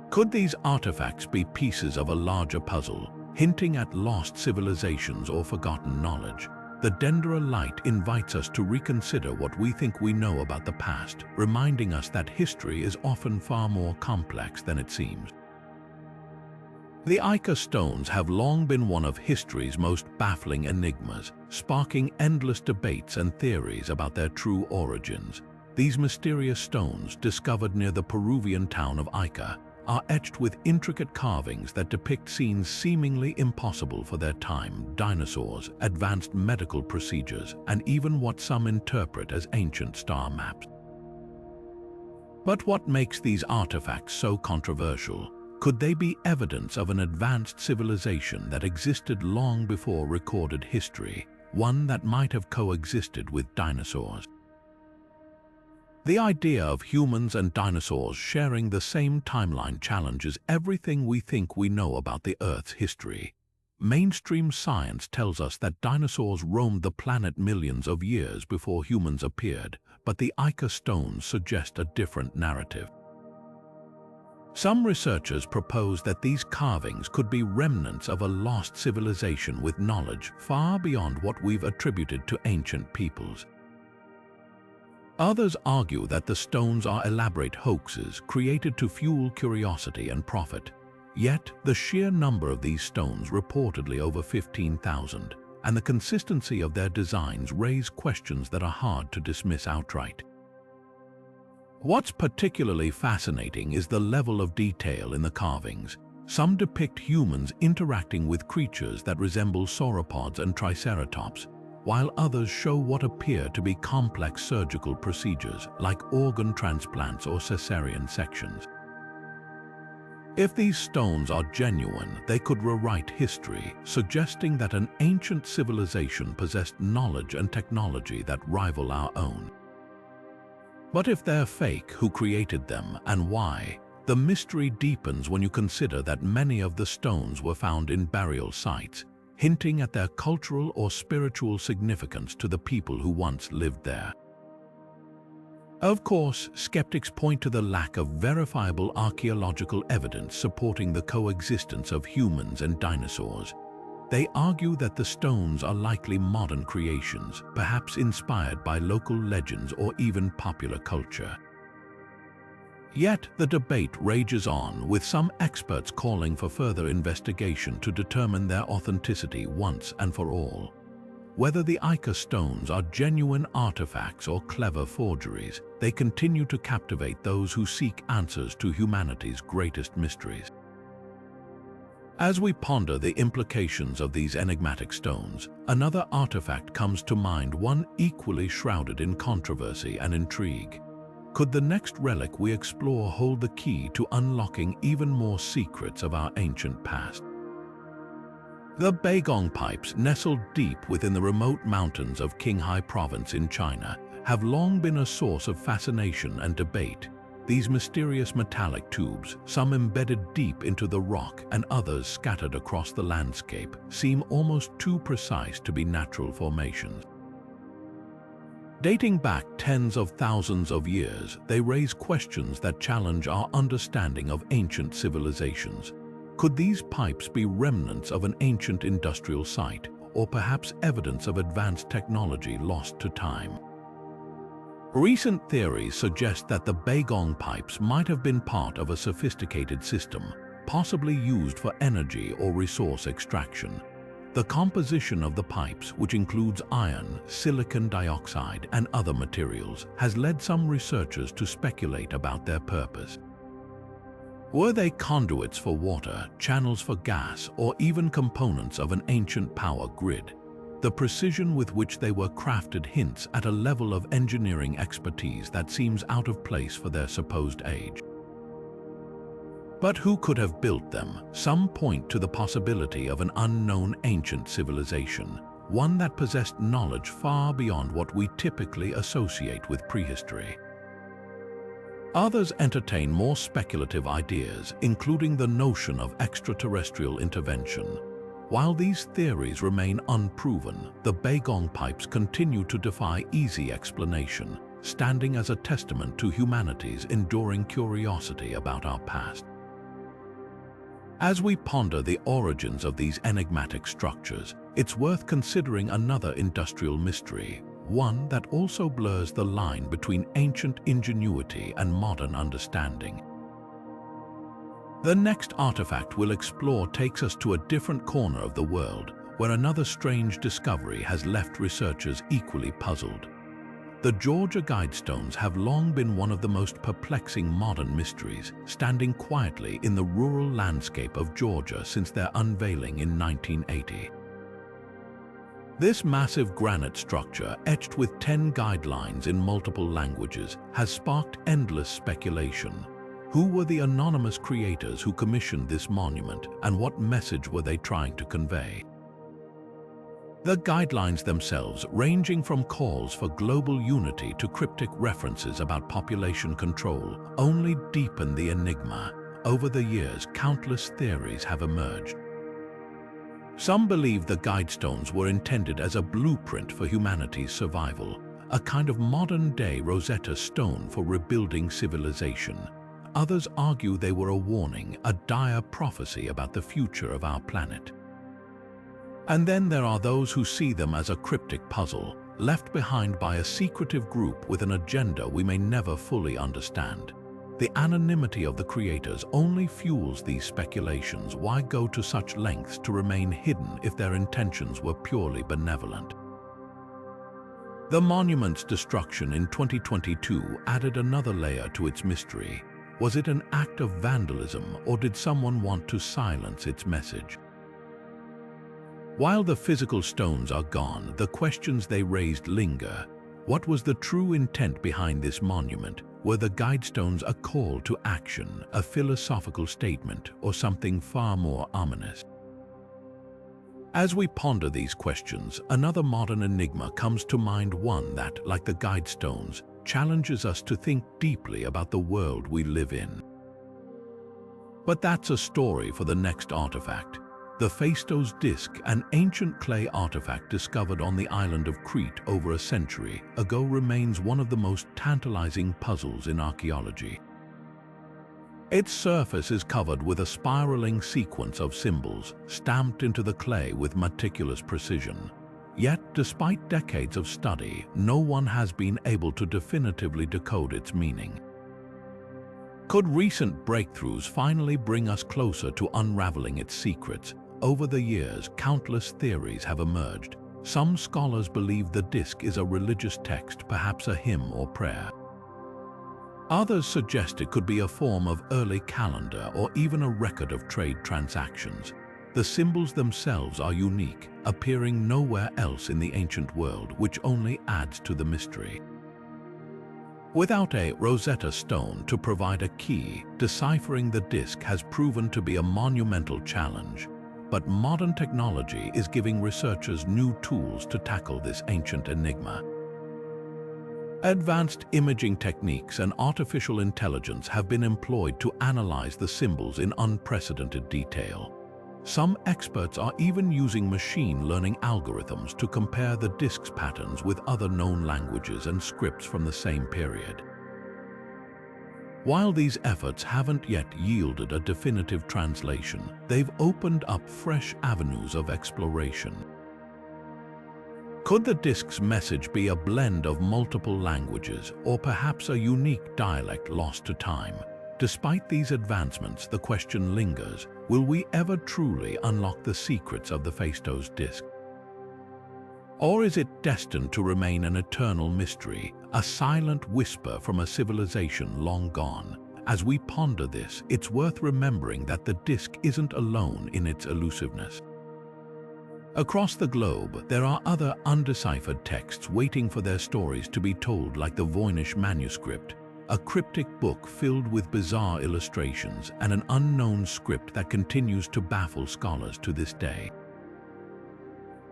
Could these artifacts be pieces of a larger puzzle, hinting at lost civilizations or forgotten knowledge? The Dendera Light invites us to reconsider what we think we know about the past, reminding us that history is often far more complex than it seems. The Ica Stones have long been one of history's most baffling enigmas, sparking endless debates and theories about their true origins. These mysterious stones, discovered near the Peruvian town of Ica, are etched with intricate carvings that depict scenes seemingly impossible for their time: dinosaurs, advanced medical procedures, and even what some interpret as ancient star maps. But what makes these artifacts so controversial? Could they be evidence of an advanced civilization that existed long before recorded history, one that might have coexisted with dinosaurs? The idea of humans and dinosaurs sharing the same timeline challenges everything we think we know about the Earth's history. Mainstream science tells us that dinosaurs roamed the planet millions of years before humans appeared, but the Ica Stones suggest a different narrative. Some researchers propose that these carvings could be remnants of a lost civilization with knowledge far beyond what we've attributed to ancient peoples. Others argue that the stones are elaborate hoaxes created to fuel curiosity and profit. Yet, the sheer number of these stones, reportedly over 15,000, and the consistency of their designs raise questions that are hard to dismiss outright. What's particularly fascinating is the level of detail in the carvings. Some depict humans interacting with creatures that resemble sauropods and triceratops, while others show what appear to be complex surgical procedures like organ transplants or cesarean sections. If these stones are genuine, they could rewrite history, suggesting that an ancient civilization possessed knowledge and technology that rival our own. But if they're fake, who created them and why? The mystery deepens when you consider that many of the stones were found in burial sites, hinting at their cultural or spiritual significance to the people who once lived there. Of course, skeptics point to the lack of verifiable archaeological evidence supporting the coexistence of humans and dinosaurs. They argue that the stones are likely modern creations, perhaps inspired by local legends or even popular culture. Yet the debate rages on, with some experts calling for further investigation to determine their authenticity once and for all. Whether the Ica Stones are genuine artifacts or clever forgeries, they continue to captivate those who seek answers to humanity's greatest mysteries. As we ponder the implications of these enigmatic stones, another artifact comes to mind, one equally shrouded in controversy and intrigue. Could the next relic we explore hold the key to unlocking even more secrets of our ancient past? The Baigong Pipes, nestled deep within the remote mountains of Qinghai Province in China, have long been a source of fascination and debate. These mysterious metallic tubes, some embedded deep into the rock and others scattered across the landscape, seem almost too precise to be natural formations. Dating back tens of thousands of years, they raise questions that challenge our understanding of ancient civilizations. Could these pipes be remnants of an ancient industrial site, or perhaps evidence of advanced technology lost to time? Recent theories suggest that the Baigong Pipes might have been part of a sophisticated system, possibly used for energy or resource extraction. The composition of the pipes, which includes iron, silicon dioxide, and other materials, has led some researchers to speculate about their purpose. Were they conduits for water, channels for gas, or even components of an ancient power grid? The precision with which they were crafted hints at a level of engineering expertise that seems out of place for their supposed age. But who could have built them? Some point to the possibility of an unknown ancient civilization, one that possessed knowledge far beyond what we typically associate with prehistory. Others entertain more speculative ideas, including the notion of extraterrestrial intervention. While these theories remain unproven, the Baigong Pipes continue to defy easy explanation, standing as a testament to humanity's enduring curiosity about our past. As we ponder the origins of these enigmatic structures, it's worth considering another industrial mystery, one that also blurs the line between ancient ingenuity and modern understanding. The next artifact we'll explore takes us to a different corner of the world, where another strange discovery has left researchers equally puzzled. The Georgia Guidestones have long been one of the most perplexing modern mysteries, standing quietly in the rural landscape of Georgia since their unveiling in 1980. This massive granite structure, etched with 10 guidelines in multiple languages, has sparked endless speculation. Who were the anonymous creators who commissioned this monument, and what message were they trying to convey? The guidelines themselves, ranging from calls for global unity to cryptic references about population control, only deepen the enigma. Over the years, countless theories have emerged. Some believe the Guidestones were intended as a blueprint for humanity's survival, a kind of modern-day Rosetta Stone for rebuilding civilization. Others argue they were a warning, a dire prophecy about the future of our planet. And then there are those who see them as a cryptic puzzle, left behind by a secretive group with an agenda we may never fully understand. The anonymity of the creators only fuels these speculations. Why go to such lengths to remain hidden if their intentions were purely benevolent? The monument's destruction in 2022 added another layer to its mystery. Was it an act of vandalism, or did someone want to silence its message? While the physical stones are gone, the questions they raised linger. What was the true intent behind this monument? Were the Guidestones a call to action, a philosophical statement, or something far more ominous? As we ponder these questions, another modern enigma comes to mind, one that, like the Guidestones, challenges us to think deeply about the world we live in. But that's a story for the next artifact. The Phaistos Disc, an ancient clay artifact discovered on the island of Crete over a century ago, remains one of the most tantalizing puzzles in archaeology. Its surface is covered with a spiraling sequence of symbols, stamped into the clay with meticulous precision. Yet, despite decades of study, no one has been able to definitively decode its meaning. Could recent breakthroughs finally bring us closer to unraveling its secrets? Over the years, countless theories have emerged. Some scholars believe the disc is a religious text, perhaps a hymn or prayer. Others suggest it could be a form of early calendar or even a record of trade transactions. The symbols themselves are unique, appearing nowhere else in the ancient world, which only adds to the mystery. Without a Rosetta Stone to provide a key, deciphering the disc has proven to be a monumental challenge. But modern technology is giving researchers new tools to tackle this ancient enigma. Advanced imaging techniques and artificial intelligence have been employed to analyze the symbols in unprecedented detail. Some experts are even using machine learning algorithms to compare the disc's patterns with other known languages and scripts from the same period. While these efforts haven't yet yielded a definitive translation, they've opened up fresh avenues of exploration. Could the disc's message be a blend of multiple languages, or perhaps a unique dialect lost to time? Despite these advancements, the question lingers: will we ever truly unlock the secrets of the Phaistos Disc? Or is it destined to remain an eternal mystery, a silent whisper from a civilization long gone? As we ponder this, it's worth remembering that the disc isn't alone in its elusiveness. Across the globe, there are other undeciphered texts waiting for their stories to be told, like the Voynich Manuscript, a cryptic book filled with bizarre illustrations and an unknown script that continues to baffle scholars to this day.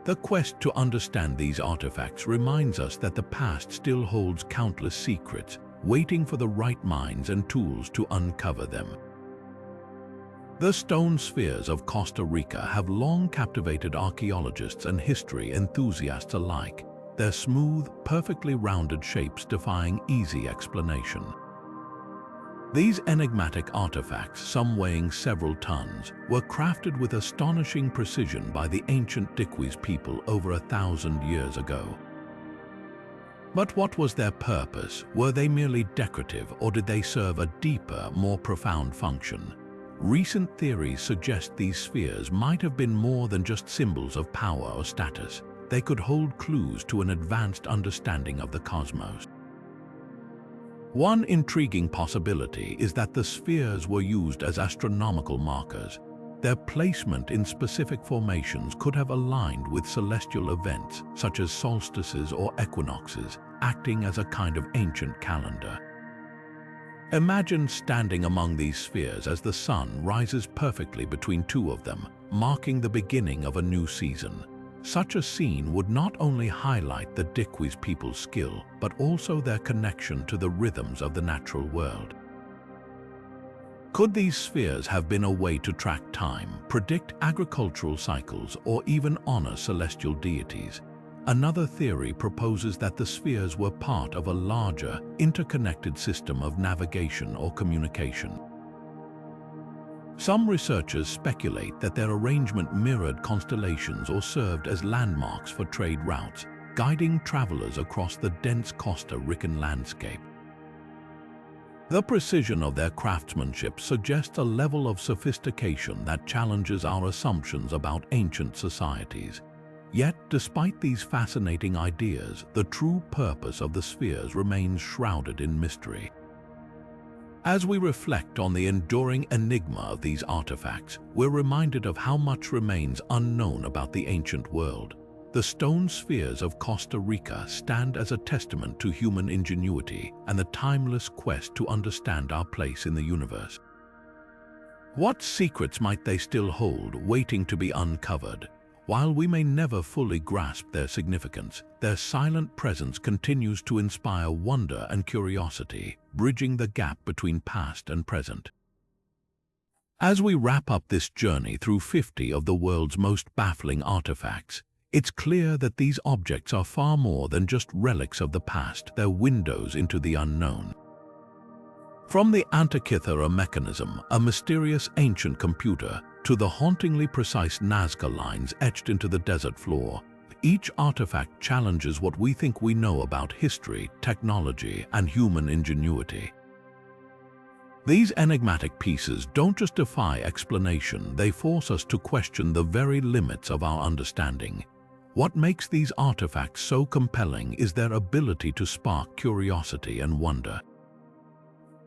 The quest to understand these artifacts reminds us that the past still holds countless secrets, waiting for the right minds and tools to uncover them. The stone spheres of Costa Rica have long captivated archaeologists and history enthusiasts alike, their smooth, perfectly rounded shapes defying easy explanation. These enigmatic artifacts, some weighing several tons, were crafted with astonishing precision by the ancient Diquis people over 1,000 years ago. But what was their purpose? Were they merely decorative, or did they serve a deeper, more profound function? Recent theories suggest these spheres might have been more than just symbols of power or status. They could hold clues to an advanced understanding of the cosmos. One intriguing possibility is that the spheres were used as astronomical markers. Their placement in specific formations could have aligned with celestial events, such as solstices or equinoxes, acting as a kind of ancient calendar. Imagine standing among these spheres as the sun rises perfectly between two of them, marking the beginning of a new season. Such a scene would not only highlight the Diquis people's skill, but also their connection to the rhythms of the natural world. Could these spheres have been a way to track time, predict agricultural cycles, or even honor celestial deities? Another theory proposes that the spheres were part of a larger, interconnected system of navigation or communication. Some researchers speculate that their arrangement mirrored constellations or served as landmarks for trade routes, guiding travelers across the dense Costa Rican landscape. The precision of their craftsmanship suggests a level of sophistication that challenges our assumptions about ancient societies. Yet, despite these fascinating ideas, the true purpose of the spheres remains shrouded in mystery. As we reflect on the enduring enigma of these artifacts, we're reminded of how much remains unknown about the ancient world. The stone spheres of Costa Rica stand as a testament to human ingenuity and the timeless quest to understand our place in the universe. What secrets might they still hold, waiting to be uncovered? While we may never fully grasp their significance, their silent presence continues to inspire wonder and curiosity, bridging the gap between past and present. As we wrap up this journey through 50 of the world's most baffling artifacts, it's clear that these objects are far more than just relics of the past. They're windows into the unknown. From the Antikythera Mechanism, a mysterious ancient computer, to the hauntingly precise Nazca Lines etched into the desert floor, each artifact challenges what we think we know about history, technology, and human ingenuity. These enigmatic pieces don't just defy explanation, they force us to question the very limits of our understanding. What makes these artifacts so compelling is their ability to spark curiosity and wonder.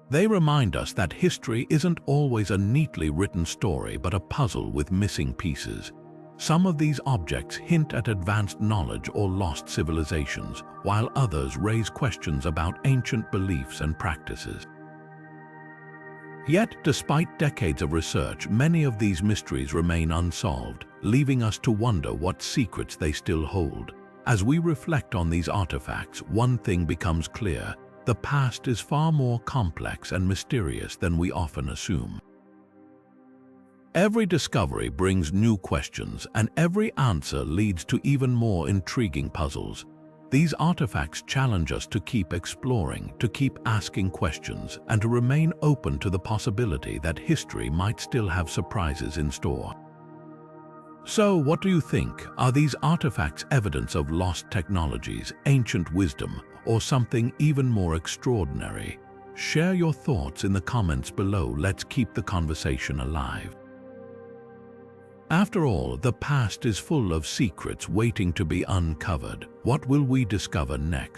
They remind us that history isn't always a neatly written story but a puzzle with missing pieces. Some of these objects hint at advanced knowledge or lost civilizations, while others raise questions about ancient beliefs and practices. Yet, despite decades of research, many of these mysteries remain unsolved, leaving us to wonder what secrets they still hold. As we reflect on these artifacts, one thing becomes clear: the past is far more complex and mysterious than we often assume. Every discovery brings new questions, and every answer leads to even more intriguing puzzles. These artifacts challenge us to keep exploring, to keep asking questions, and to remain open to the possibility that history might still have surprises in store. So, what do you think? Are these artifacts evidence of lost technologies, ancient wisdom, or something even more extraordinary? Share your thoughts in the comments below. Let's keep the conversation alive. After all, the past is full of secrets waiting to be uncovered. What will we discover next?